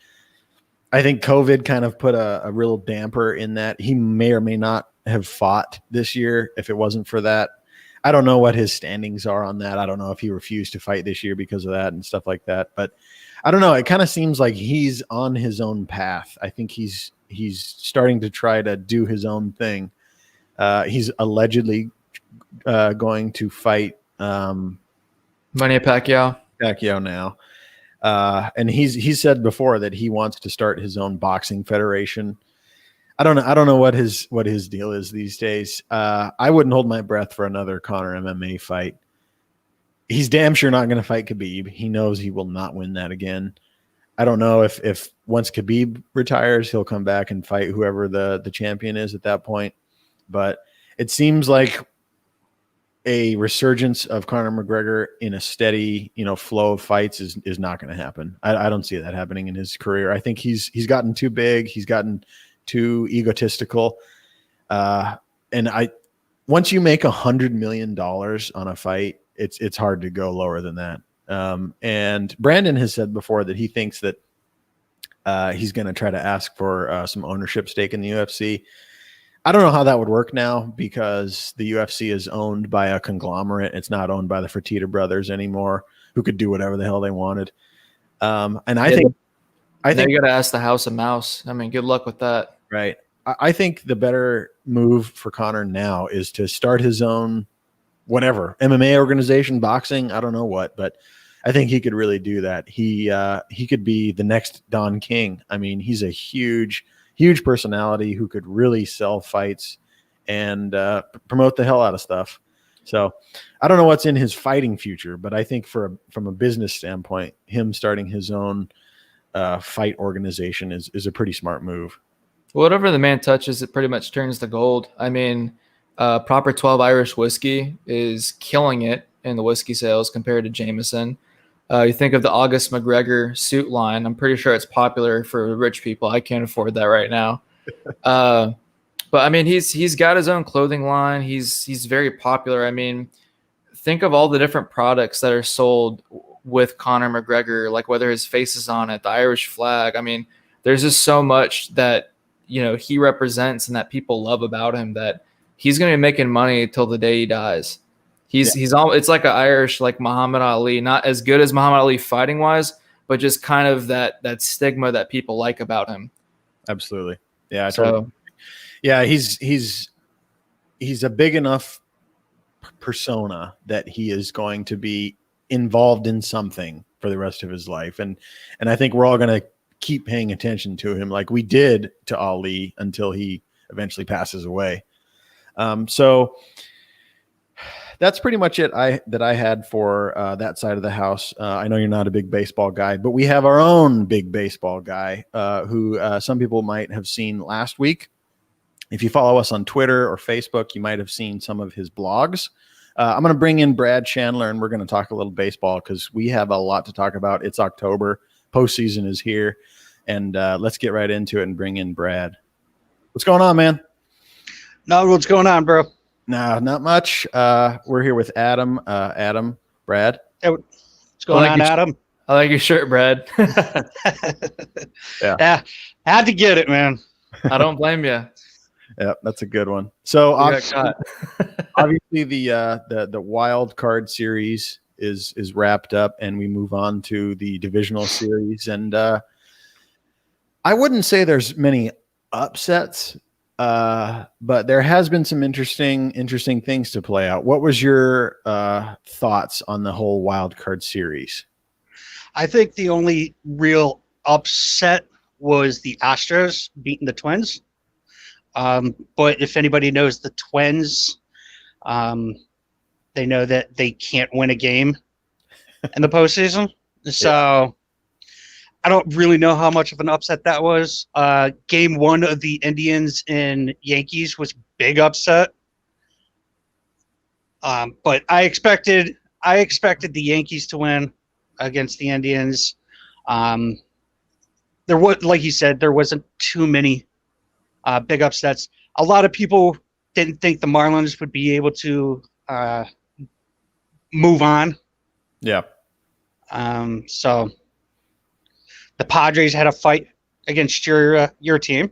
I think COVID kind of put a real damper in that. He may or may not have fought this year if it wasn't for that. I don't know what his standings are on that. I don't know if he refused to fight this year because of that and stuff like that. But I don't know. It kind of seems like he's on his own path. I think he's starting to try to do his own thing. He's allegedly going to fight Manny Pacquiao now. And he's said before that he wants to start his own boxing federation. I don't know what his deal is these days. I wouldn't hold my breath for another Conor MMA fight. He's damn sure not going to fight Khabib. He knows he will not win that again. I don't know if once Khabib retires, he'll come back and fight whoever the champion is at that point. But it seems like a resurgence of Conor McGregor in a steady, flow of fights is not going to happen. I don't see that happening in his career. I think he's gotten too big. He's gotten too egotistical. And once you make $100 million on a fight, it's hard to go lower than that. And Brandon has said before that he thinks that he's going to try to ask for some ownership stake in the UFC. I don't know how that would work now because the UFC is owned by a conglomerate. It's not owned by the Fertitta brothers anymore, who could do whatever the hell they wanted. And I think I think you got to ask the House of Mouse. I mean, good luck with that. right. I think the better move for Conor now is to start his own whatever MMA organization, boxing. I don't know what, but I think he could really do that. He could be the next Don King. I mean, he's a huge personality who could really sell fights and promote the hell out of stuff. So I don't know what's in his fighting future, but I think from a business standpoint, him starting his own fight organization is a pretty smart move. Whatever the man touches, it pretty much turns to gold. I mean, proper 12 Irish whiskey is killing it in the whiskey sales compared to Jameson. You think of the August McGregor suit line. I'm pretty sure it's popular for rich people. I can't afford that right now. But I mean, he's got his own clothing line. He's very popular. I mean, think of all the different products that are sold with Conor McGregor, like whether his face is on it, the Irish flag. I mean, there's just so much that he represents and that people love about him that he's going to be making money till the day he dies. It's like an Irish, like Muhammad Ali, not as good as Muhammad Ali fighting wise, but just kind of that stigma that people like about him. Absolutely. Yeah. Yeah. He's a big enough persona that he is going to be involved in something for the rest of his life. And I think we're all going to keep paying attention to him like we did to Ali until he eventually passes away. So that's pretty much it that I had for that side of the house. I know you're not a big baseball guy, but we have our own big baseball guy who some people might have seen last week. If you follow us on Twitter or Facebook, you might have seen some of his blogs. I'm going to bring in Brad Chandler, and we're going to talk a little baseball because we have a lot to talk about. It's October. Postseason is here, and let's get right into it and bring in Brad. What's going on, man? No, what's going on, bro? Nah, not much. We're here with Adam. Brad. Hey, what's going on, Adam? I like your shirt, Brad. Yeah, had to get it, man. I don't blame you. Yeah, that's a good one. So obviously the wild card series is wrapped up, and we move on to the divisional series. And I wouldn't say there's many upsets, but there has been some interesting things to play out. What was your thoughts on the whole wild card series? I think the only real upset was the Astros beating the Twins. But if anybody knows the Twins, they know that they can't win a game in the postseason. So I don't really know how much of an upset that was. Game one of the Indians and Yankees was big upset. But I expected the Yankees to win against the Indians. There was, like you said, there wasn't too many big upsets. A lot of people didn't think the Marlins would be able to move on. Yeah. So the Padres had a fight against your team.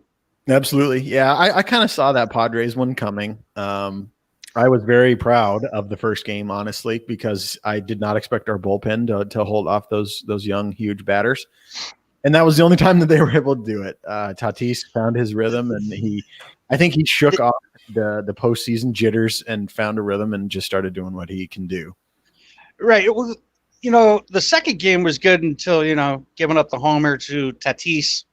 Absolutely. Yeah, I kind of saw that Padres one coming. I was very proud of the first game, honestly, because I did not expect our bullpen to hold off those young, huge batters. And that was the only time that they were able to do it. Tatis found his rhythm, and I think he shook off the postseason jitters and found a rhythm and just started doing what he can do. Right. It was, the second game was good until, giving up the homer to Tatis,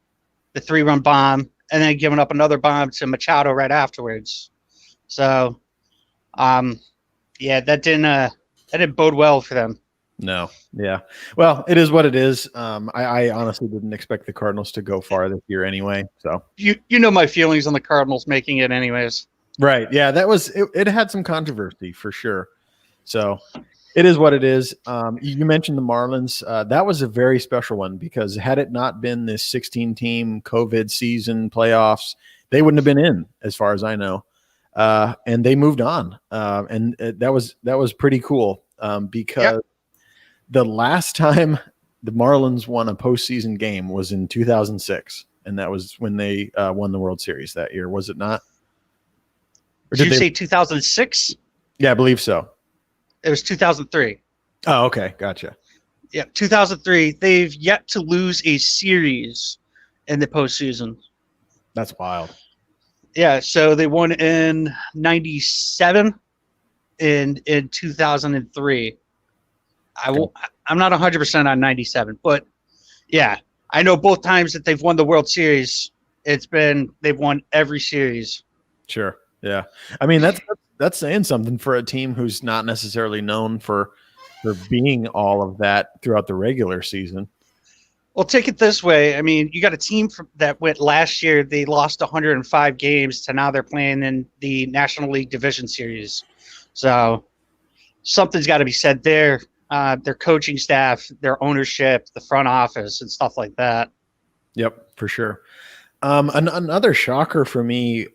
the 3-run bomb, and then giving up another bomb to Machado right afterwards. So, that didn't bode well for them. No. Yeah. Well, it is what it is. I honestly didn't expect the Cardinals to go far this year anyway. So you know my feelings on the Cardinals making it anyways. Right. Yeah. That was it had some controversy for sure. So it is what it is. You mentioned the Marlins. That was a very special one because had it not been this 16-team COVID season playoffs, they wouldn't have been in, as far as I know. And they moved on. And that was pretty cool because the last time the Marlins won a postseason game was in 2006, and that was when they won the World Series that year, was it not? Or did you say 2006? Yeah, I believe so. It was 2003. Oh, okay, gotcha. Yeah, 2003. They've yet to lose a series in the postseason. That's wild. Yeah, so they won in 97 and in 2003. I'm not 100% on 97, but yeah, I know both times that they've won the World Series, they've won every series. Sure. Yeah. I mean, that's saying something for a team who's not necessarily known for being all of that throughout the regular season. Well, take it this way. I mean, you got a team that went last year. They lost 105 games to now they're playing in the National League Division Series. So something's got to be said there. Their coaching staff, their ownership, the front office, and stuff like that. Yep, for sure. Another shocker for me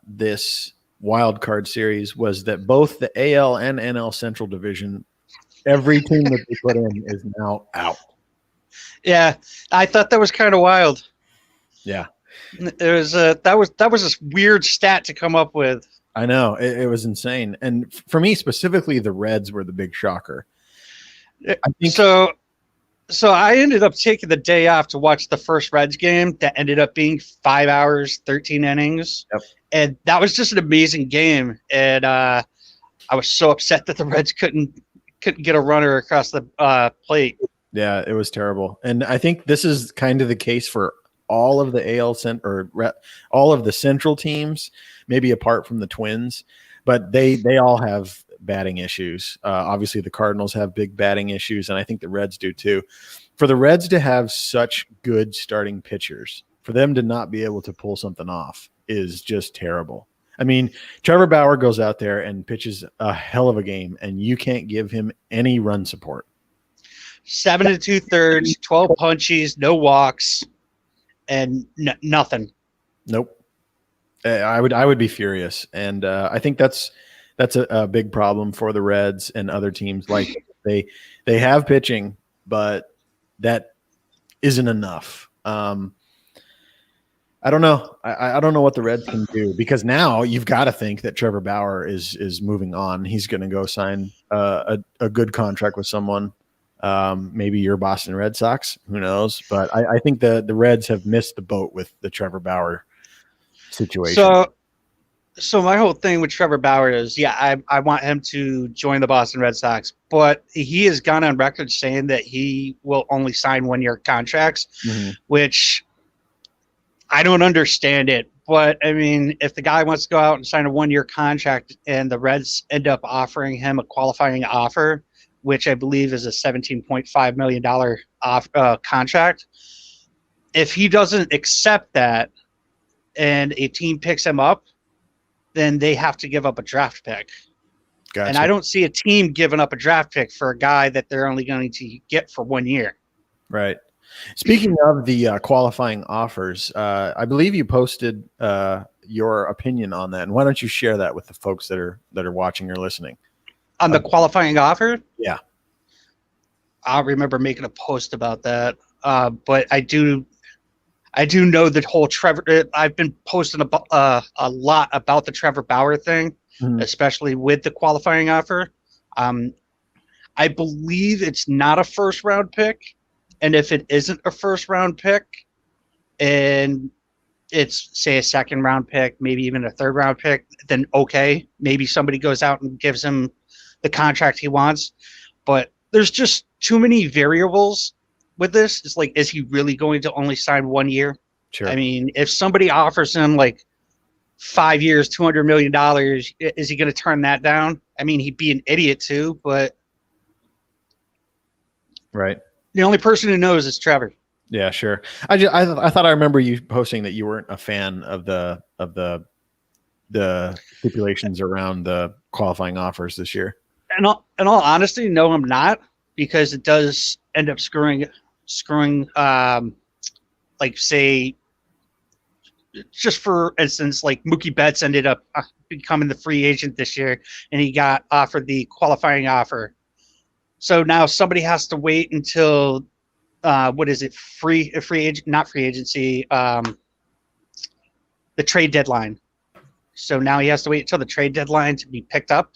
this wild card series was that both the AL and NL Central Division, every team that they put in is now out. Yeah, I thought that was kind of wild. Yeah, it was that was this weird stat to come up with. I know it was insane, and for me specifically, the Reds were the big shocker. I think so. I ended up taking the day off to watch the first Reds game that ended up being 5 hours, 13 innings, and that was just an amazing game. And I was so upset that the Reds couldn't get a runner across the plate. Yeah, it was terrible. And I think this is kind of the case for all of the all of the Central teams, maybe apart from the Twins, but they all have batting issues. Obviously the Cardinals have big batting issues, and I think the Reds do too. For the Reds to have such good starting pitchers, for them to not be able to pull something off is just terrible. I mean, Trevor Bauer goes out there and pitches a hell of a game, and you can't give him any run support. 7 2/3, 12 punchies, no walks, and nothing. Nope. I would be furious, and I think that's a big problem for the Reds and other teams. Like they have pitching, but that isn't enough. I don't know. I don't know what the Reds can do, because now you've got to think that Trevor Bauer is moving on. He's going to go sign a good contract with someone. Maybe your Boston Red Sox, who knows? But I think the Reds have missed the boat with the Trevor Bauer situation. So my whole thing with Trevor Bauer is, I want him to join the Boston Red Sox, but he has gone on record saying that he will only sign 1-year contracts, which I don't understand it. But I mean, if the guy wants to go out and sign a 1-year contract and the Reds end up offering him a qualifying offer, which I believe is a $17.5 million contract, if he doesn't accept that and a team picks him up, then they have to give up a draft pick. Gotcha. And I don't see a team giving up a draft pick for a guy that they're only going to get for 1 year. Right. Speaking of the qualifying offers, I believe you posted your opinion on that. And why don't you share that with the folks that are watching or listening? On the qualifying offer? Yeah. I remember making a post about that. But I do know the whole Trevor. I've been posting a lot about the Trevor Bauer thing, especially with the qualifying offer. I believe it's not a first round pick, and if it isn't a first round pick, and it's say a second round pick, maybe even a third round pick, then okay, maybe somebody goes out and gives him the contract he wants. But there's just too many variables with this. It's like, is he really going to only sign 1 year? Sure. I mean, if somebody offers him like 5 years, $200 million, is he going to turn that down? I mean, he'd be an idiot too, but right. The only person who knows is Trevor. Yeah, sure. I thought I remember you posting that you weren't a fan of the stipulations around the qualifying offers this year. In all honesty, no, I'm not, because it does end up screwing like, say, just for instance, like Mookie Betts ended up becoming the free agent this year, and he got offered the qualifying offer. So now somebody has to wait until free agent, not free agency, the trade deadline. So now he has to wait until the trade deadline to be picked up,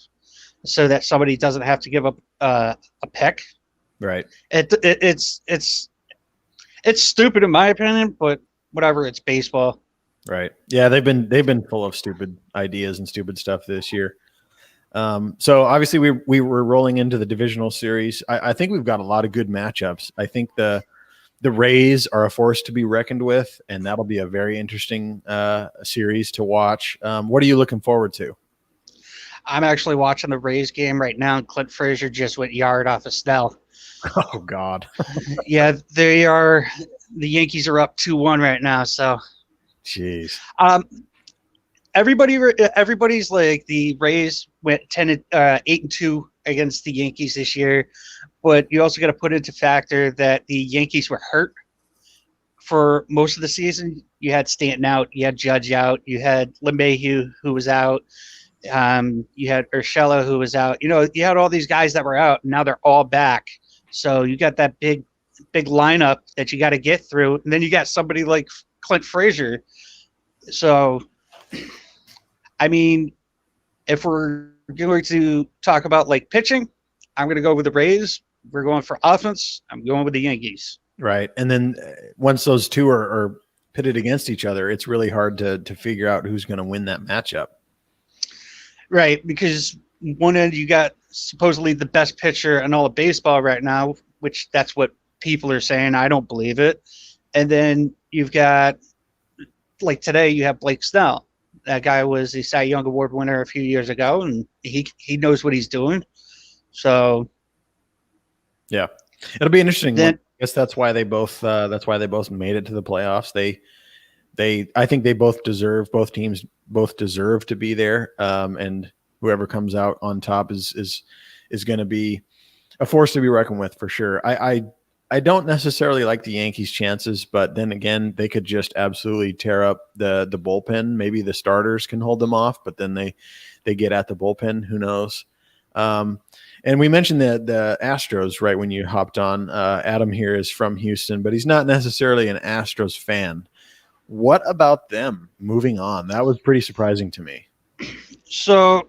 so that somebody doesn't have to give up a pick. Right. It's stupid in my opinion, but whatever. It's baseball. Right. Yeah, they've been full of stupid ideas and stupid stuff this year. So obviously we were rolling into the divisional series. I think we've got a lot of good matchups. I think the Rays are a force to be reckoned with, and that'll be a very interesting series to watch. What are you looking forward to? I'm actually watching the Rays game right now, and Clint Frazier just went yard off of Snell. Oh God. Yeah, they are. The Yankees are up 2-1 right now. So, jeez. Everybody's like the Rays went 8-2 against the Yankees this year, but you also got to put into factor that the Yankees were hurt for most of the season. You had Stanton out, you had Judge out, you had LeMahieu who was out, you had Urshela who was out. You had all these guys that were out, and now they're all back. So you got that big lineup that you got to get through, and then you got somebody like Clint Frazier. So, I mean, if we're going to talk about like pitching, I'm going to go with the Rays. We're going for offense. I'm going with the Yankees. Right. And then once those two are pitted against each other, it's really hard to figure out who's going to win that matchup. Right. Because one end you got supposedly the best pitcher in all of baseball right now, which that's what people are saying. I don't believe it. And then you've got, like today, you have Blake Snell. That guy was a Cy Young Award winner a few years ago, and he knows what he's doing. So, yeah, it'll be interesting. Then, I guess that's why they both made it to the playoffs. I think both teams deserve to be there. And whoever comes out on top is going to be a force to be reckoned with for sure. I don't necessarily like the Yankees' chances, but then again, they could just absolutely tear up the bullpen. Maybe the starters can hold them off, but then they get at the bullpen. Who knows? And we mentioned the Astros right when you hopped on. Adam here is from Houston, but he's not necessarily an Astros fan. What about them moving on? That was pretty surprising to me. So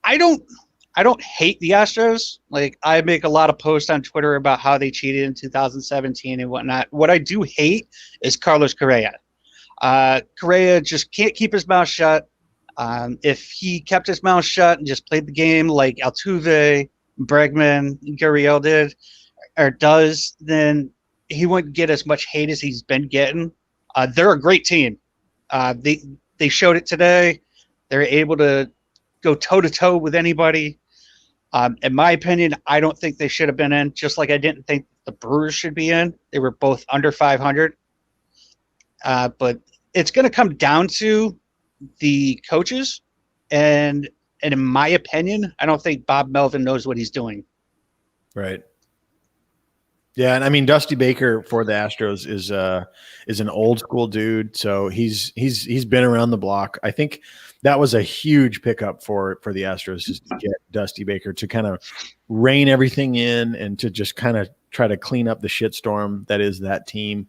I don't hate the Astros. Like, I make a lot of posts on Twitter about how they cheated in 2017 and whatnot. What I do hate is Carlos Correa. Correa just can't keep his mouth shut. If he kept his mouth shut and just played the game like Altuve, Bregman, Gurriel did or does, then he wouldn't get as much hate as he's been getting. They're a great team. They showed it today. They're able to go toe-to-toe with anybody. In my opinion, I don't think they should have been in, just like I didn't think the Brewers should be in. They were both under 500. But it's going to come down to the coaches. And in my opinion, I don't think Bob Melvin knows what he's doing. Right. Yeah, and I mean Dusty Baker for the Astros is an old school dude, so he's been around the block. I think that was a huge pickup for the Astros, just to get Dusty Baker to kind of rein everything in and to just kind of try to clean up the shitstorm that is that team.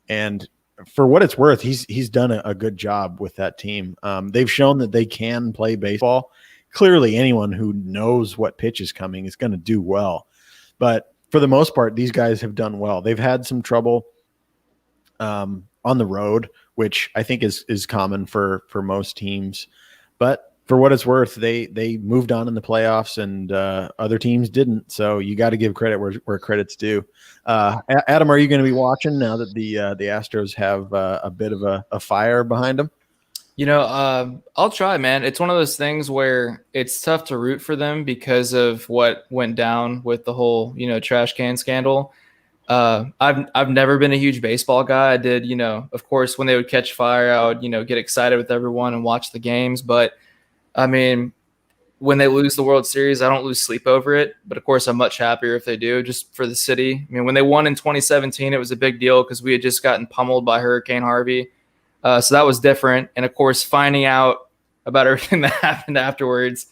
And for what it's worth, he's done a good job with that team. They've shown that they can play baseball. Clearly, anyone who knows what pitch is coming is going to do well, but for the most part, these guys have done well. They've had some trouble on the road, which I think is common for most teams. But for what it's worth, they moved on in the playoffs, and other teams didn't. So you got to give credit where credit's due. Adam, are you going to be watching now that the Astros have a bit of a fire behind them? I'll try, man. It's one of those things where it's tough to root for them because of what went down with the whole, trash can scandal. I've never been a huge baseball guy. I did, of course, when they would catch fire, I would, get excited with everyone and watch the games. But I mean, when they lose the World Series, I don't lose sleep over it. But of course, I'm much happier if they do, just for the city. I mean, when they won in 2017, it was a big deal because we had just gotten pummeled by Hurricane Harvey. So that was different. And of course, finding out about everything that happened afterwards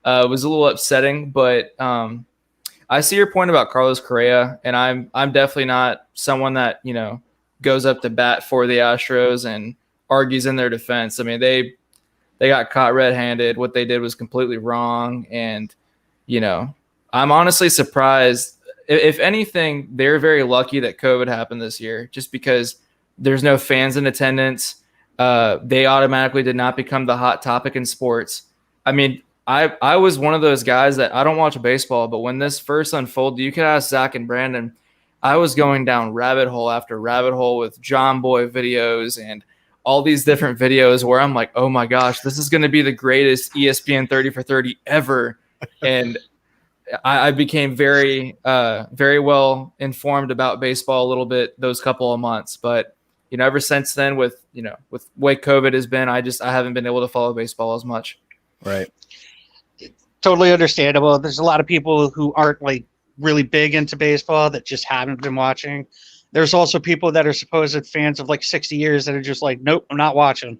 was a little upsetting. But I see your point about Carlos Correa, and I'm definitely not someone that, goes up to bat for the Astros and argues in their defense. I mean, they got caught red-handed. What they did was completely wrong. And, I'm honestly surprised. If anything, they're very lucky that COVID happened this year, just because there's no fans in attendance. They automatically did not become the hot topic in sports. I mean, I was one of those guys that I don't watch baseball, but when this first unfolded, you could ask Zach and Brandon, I was going down rabbit hole after rabbit hole with John Boy videos and all these different videos where I'm like, oh my gosh, this is going to be the greatest ESPN 30 for 30 ever. And I became very, very well informed about baseball a little bit those couple of months. But, ever since then with the way COVID has been, I haven't been able to follow baseball as much. Right. Totally understandable. There's a lot of people who aren't like really big into baseball that just haven't been watching. There's also people that are supposed fans of like 60 years that are just like, nope, I'm not watching.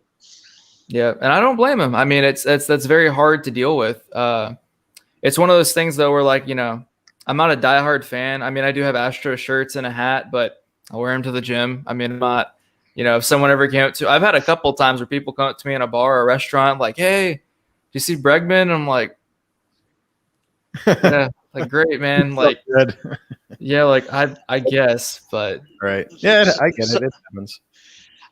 Yeah, and I don't blame them. I mean, that's very hard to deal with. It's one of those things though where like, I'm not a diehard fan. I mean, I do have Astros shirts and a hat, but I wear them to the gym. I mean, I'm not, if someone ever came up to, I've had a couple of times where people come up to me in a bar or a restaurant like, hey, do you see Bregman? And I'm like, yeah, like great, man. Like, good. Yeah, like I guess, but right. Yeah, I get it. It happens.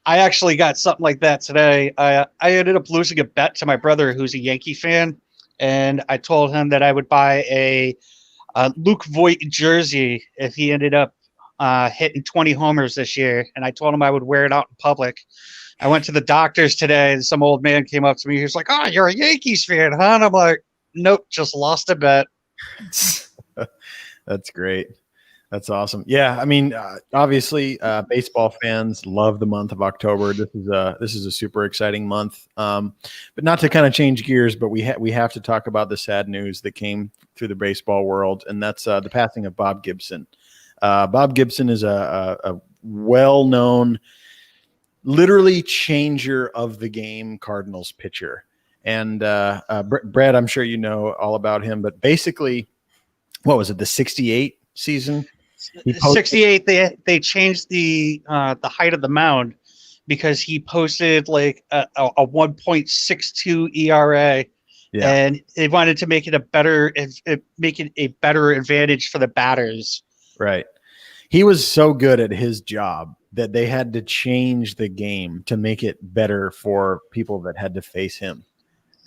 I actually got something like that today. I ended up losing a bet to my brother, who's a Yankee fan, and I told him that I would buy a Luke Voigt jersey if he ended up hitting 20 homers this year, and I told him I would wear it out in public. I went to the doctors today, and some old man came up to me. He was like, "Oh, you're a Yankees fan, huh?" And I'm like, "Nope, just lost a bet." That's great. That's awesome. Yeah, I mean, obviously, baseball fans love the month of October. This is a super exciting month. But not to kind of change gears, but we have to talk about the sad news that came through the baseball world, and that's the passing of Bob Gibson. Bob Gibson is a well-known, literally changer of the game Cardinals pitcher. And Brad, I'm sure you know all about him, but basically, what was it, the 68 season? 68, they changed the height of the mound because he posted like a 1.62 ERA, and they wanted to make it a better advantage for the batters. Right. He was so good at his job that they had to change the game to make it better for people that had to face him.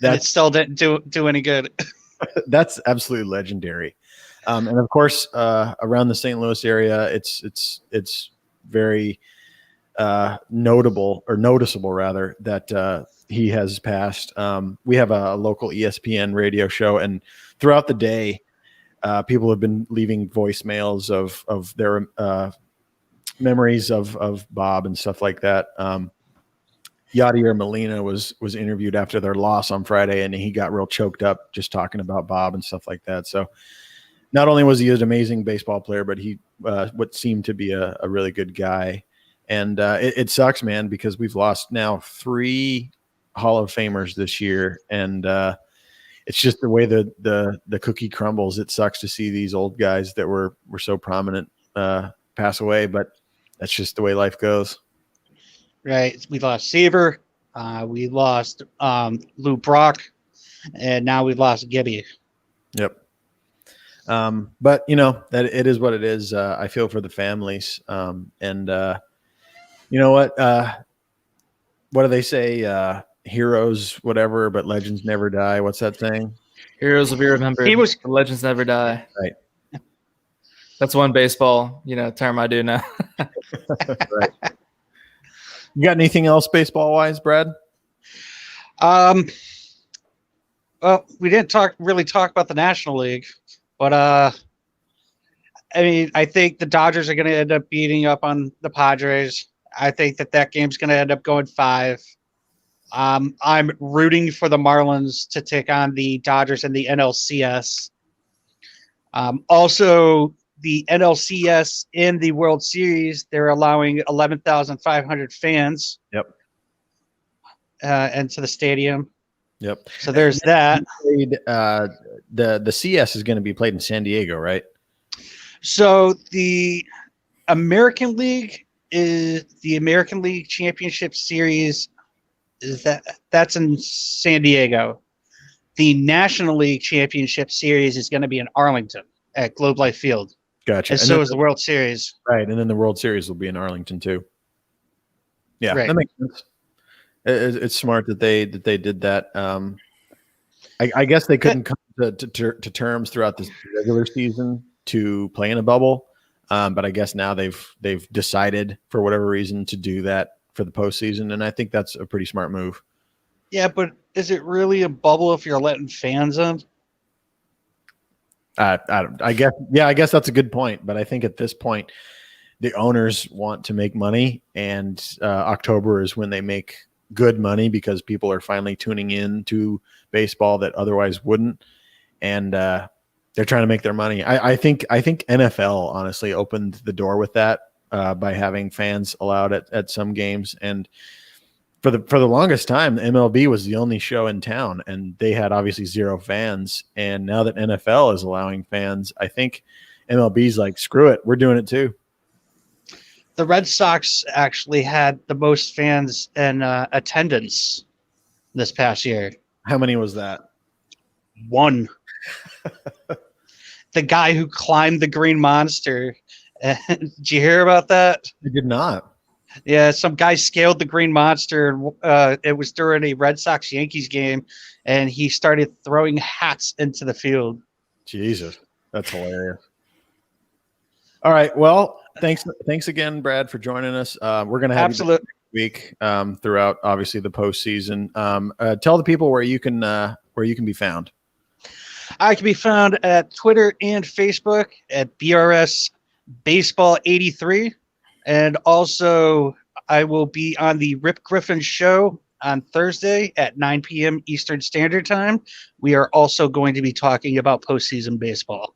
That still didn't do any good. That's absolutely legendary. And of course, around the St. Louis area, it's very noticeable rather that he has passed. We have a local ESPN radio show, and throughout the day, people have been leaving voicemails of their memories of Bob and stuff like that. Yadier Molina was interviewed after their loss on Friday, and he got real choked up just talking about Bob and stuff like that. So not only was he an amazing baseball player, but he what seemed to be a really good guy. And it sucks, man, because we've lost now 3 Hall of Famers this year, and it's just the way the cookie crumbles. It sucks to see these old guys that were so prominent pass away, but that's just the way life goes. Right. We lost Seaver, we lost Lou Brock, and now we've lost Gibby. Yep. But that it is what it is. I feel for the families. And you know what do they say? Heroes, whatever, but legends never die. What's that saying? Heroes will be remembered. Legends never die. Right. That's one baseball, term I do know. Right. You got anything else baseball wise, Brad? Well, we didn't really talk about the National League, but I mean, I think the Dodgers are going to end up beating up on the Padres. I think that game's going to end up going 5. I'm rooting for the Marlins to take on the Dodgers in the NLCS. Also, the NLCS in the World Series, they're allowing 11,500 fans. Yep. Into the stadium. Yep. So there's that. The CS is going to be played in San Diego, right? So the American League Championship Series that's in San Diego. The National League Championship Series is going to be in Arlington at Globe Life Field. Gotcha. And so is the World Series. Right, and then the World Series will be in Arlington too. Yeah, Right. that makes sense. It's smart that they did that. I guess they couldn't come to terms throughout the regular season to play in a bubble, but I guess now they've decided for whatever reason to do that for the postseason, and I think that's a pretty smart move. Yeah, but is it really a bubble if you're letting fans in? I guess that's a good point, but I think at this point, the owners want to make money, and October is when they make good money because people are finally tuning in to baseball that otherwise wouldn't, and they're trying to make their money. I think NFL honestly opened the door with that by having fans allowed at some games, and for the longest time, MLB was the only show in town, and they had obviously zero fans. And now that NFL is allowing fans, I think MLB's like, screw it, we're doing it too. The Red Sox actually had the most fans in attendance this past year. How many was that? One. The guy who climbed the Green Monster. Did you hear about that? I did not. Yeah, some guy scaled the Green Monster. It was during a Red Sox-Yankees game, and he started throwing hats into the field. Jesus, that's hilarious. All right, well, thanks again, Brad, for joining us. We're going to have you next week throughout, obviously, the postseason. Tell the people where you can be found. I can be found at Twitter and Facebook at BRS Baseball 83. And also, I will be on the Rip Griffin Show on Thursday at 9 p.m. Eastern Standard Time. We are also going to be talking about postseason baseball.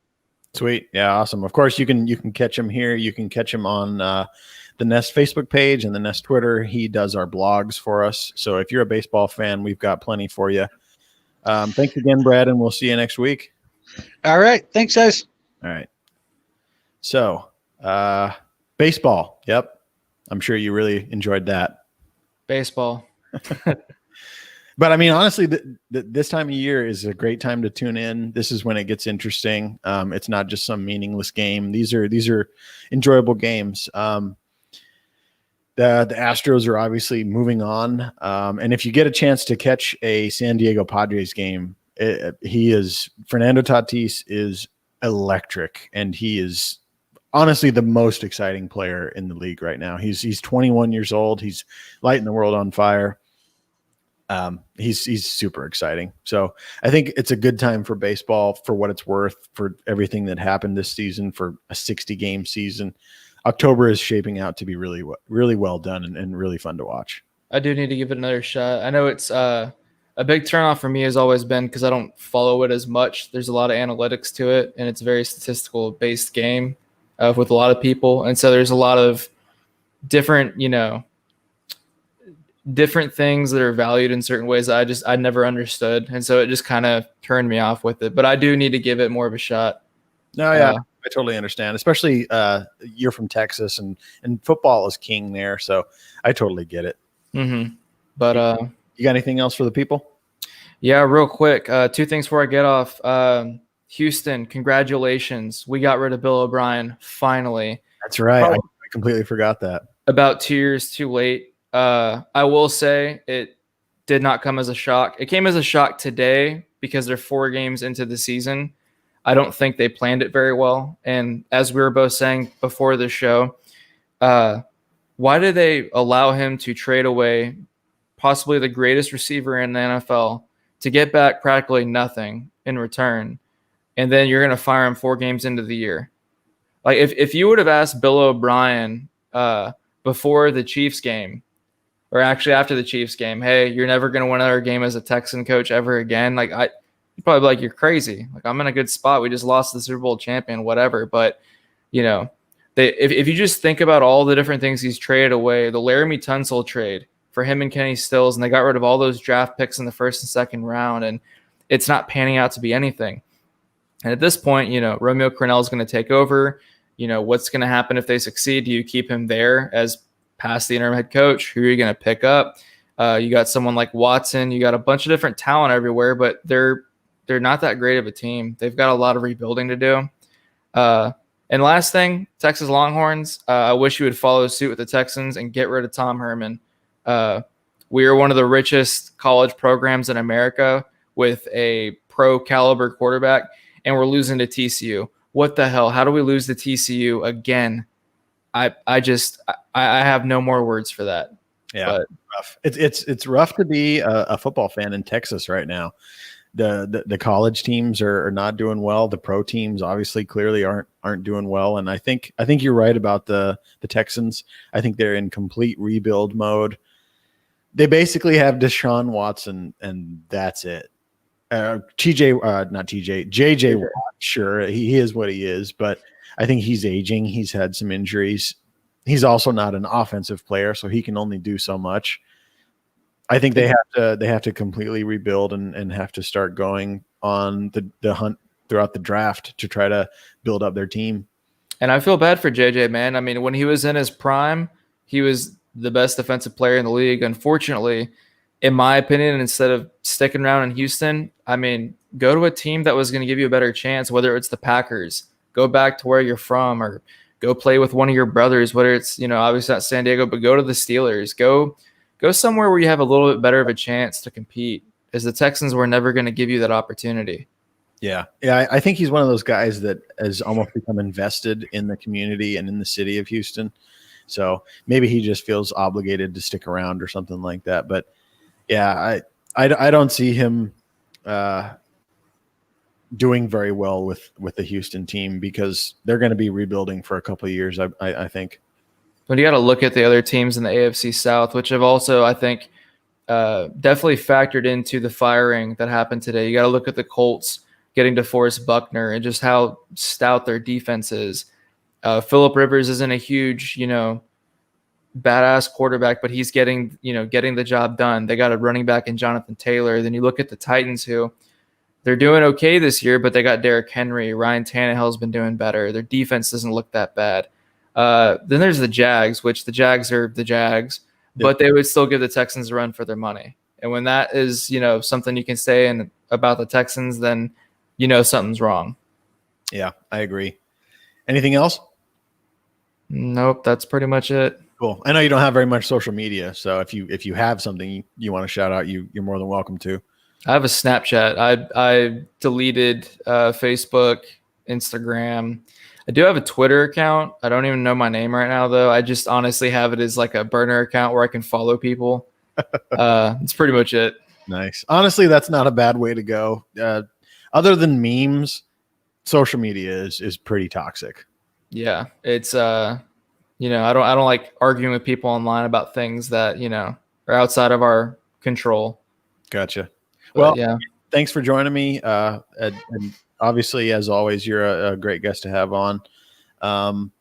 Sweet. Yeah, awesome. Of course, you can catch him here. You can catch him on the Nest Facebook page and the Nest Twitter. He does our blogs for us. So if you're a baseball fan, we've got plenty for you. Thanks again, Brad, and we'll see you next week. All right. Thanks, guys. All right. So, baseball. Yep. I'm sure you really enjoyed that. Baseball. But I mean, honestly, this time of year is a great time to tune in. This is when it gets interesting. It's not just some meaningless game. These are enjoyable games. The Astros are obviously moving on. And if you get a chance to catch a San Diego Padres game, Fernando Tatis is electric, and he is honestly the most exciting player in the league right now. He's 21 years old. He's lighting the world on fire. He's super exciting. So I think it's a good time for baseball for what it's worth, for everything that happened this season, for a 60-game season. October is shaping out to be really well done and really fun to watch. I do need to give it another shot. I know it's a big turnoff for me has always been because I don't follow it as much. There's a lot of analytics to it, and it's a very statistical based game with a lot of people. And so there's a lot of different things that are valued in certain ways that I never understood. And so it just kind of turned me off with it, but I do need to give it more of a shot. No, yeah, I totally understand, especially you're from Texas and football is king there. So I totally get it. Mm-hmm. But you got anything else for the people? Yeah, real quick. Two things before I get off. Houston, congratulations. We got rid of Bill O'Brien finally. That's right. I completely forgot that. About 2 years too late. I will say it did not come as a shock. It came as a shock today because they're 4 games into the season. I don't think they planned it very well. And as we were both saying before the show, why did they allow him to trade away possibly the greatest receiver in the NFL to get back practically nothing in return? And then you're going to fire him 4 games into the year. Like if you would have asked Bill O'Brien before the Chiefs game, or actually after the Chiefs game, hey, you're never going to win another game as a Texan coach ever again. Like you'd probably be like, you're crazy. Like I'm in a good spot. We just lost the Super Bowl champion, whatever. But if you just think about all the different things he's traded away, the Laramie Tunsil trade for him and Kenny Stills, and they got rid of all those draft picks in the first and second round, and it's not panning out to be anything. And at this point, Romeo Crennel is going to take over. What's going to happen if they succeed? Do you keep him there as past the interim head coach? Who are you going to pick up? You got someone like Watson. You got a bunch of different talent everywhere, but they're they're not that great of a team. They've got a lot of rebuilding to do. And last thing, Texas Longhorns. I wish you would follow suit with the Texans and get rid of Tom Herman. We are one of the richest college programs in America with a pro caliber quarterback, and we're losing to TCU. What the hell? How do we lose to TCU again? I have no more words for that. Yeah, but rough. It's rough to be a football fan in Texas right now. The college teams are not doing well. The pro teams obviously clearly aren't doing well. And I think you're right about the Texans. I think they're in complete rebuild mode. They basically have Deshaun Watson, and that's it. JJ Watt, sure, he is what he is, but I think he's aging. He's had some injuries. He's also not an offensive player, so he can only do so much. I think they have to completely rebuild and have to start going on the hunt throughout the draft to try to build up their team. And I feel bad for JJ, man. I mean, when he was in his prime, he was the best defensive player in the league. Unfortunately, in my opinion, instead of sticking around in Houston, I mean, go to a team that was going to give you a better chance, whether it's the Packers. Go back to where you're from, or go play with one of your brothers, whether it's, obviously not San Diego, but go to the Steelers. Go somewhere where you have a little bit better of a chance to compete, as the Texans were never going to give you that opportunity. Yeah. I think he's one of those guys that has almost become invested in the community and in the city of Houston. So maybe he just feels obligated to stick around or something like that. But yeah, I don't see him doing very well with the Houston team, because they're going to be rebuilding for a couple of years, I think. But you got to look at the other teams in the AFC South, which have also, I think, definitely factored into the firing that happened today. You got to look at the Colts getting DeForest Buckner and just how stout their defense is. Phillip Rivers isn't a huge, badass quarterback, but he's getting the job done. They got a running back in Jonathan Taylor. Then you look at the Titans, who they're doing okay this year, but they got Derrick Henry. Ryan Tannehill's been doing better. Their defense doesn't look that bad. Then there's the Jags, which the Jags are the Jags, but they would still give the Texans a run for their money. And when that is, something you can say about the Texans, then something's wrong. Yeah, I agree. Anything else? Nope, that's pretty much it. Cool. I know you don't have very much social media, so if you have something you want to shout out, you're more than welcome to. I have a Snapchat. I deleted Facebook, Instagram. I do have a Twitter account. I don't even know my name right now, though. I just honestly have it as like a burner account where I can follow people. It's pretty much it. Nice. Honestly, that's not a bad way to go. Other than memes, social media is pretty toxic. Yeah, it's I don't like arguing with people online about things that are outside of our control. Gotcha. But, well, yeah. Thanks for joining me. And obviously, as always, you're a great guest to have on. I'm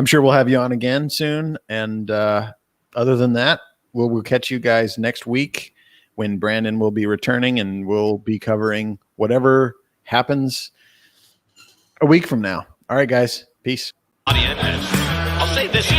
sure we'll have you on again soon. And other than that, we'll catch you guys next week when Brandon will be returning, and we'll be covering whatever happens a week from now. All right, guys. Peace. I'll say this.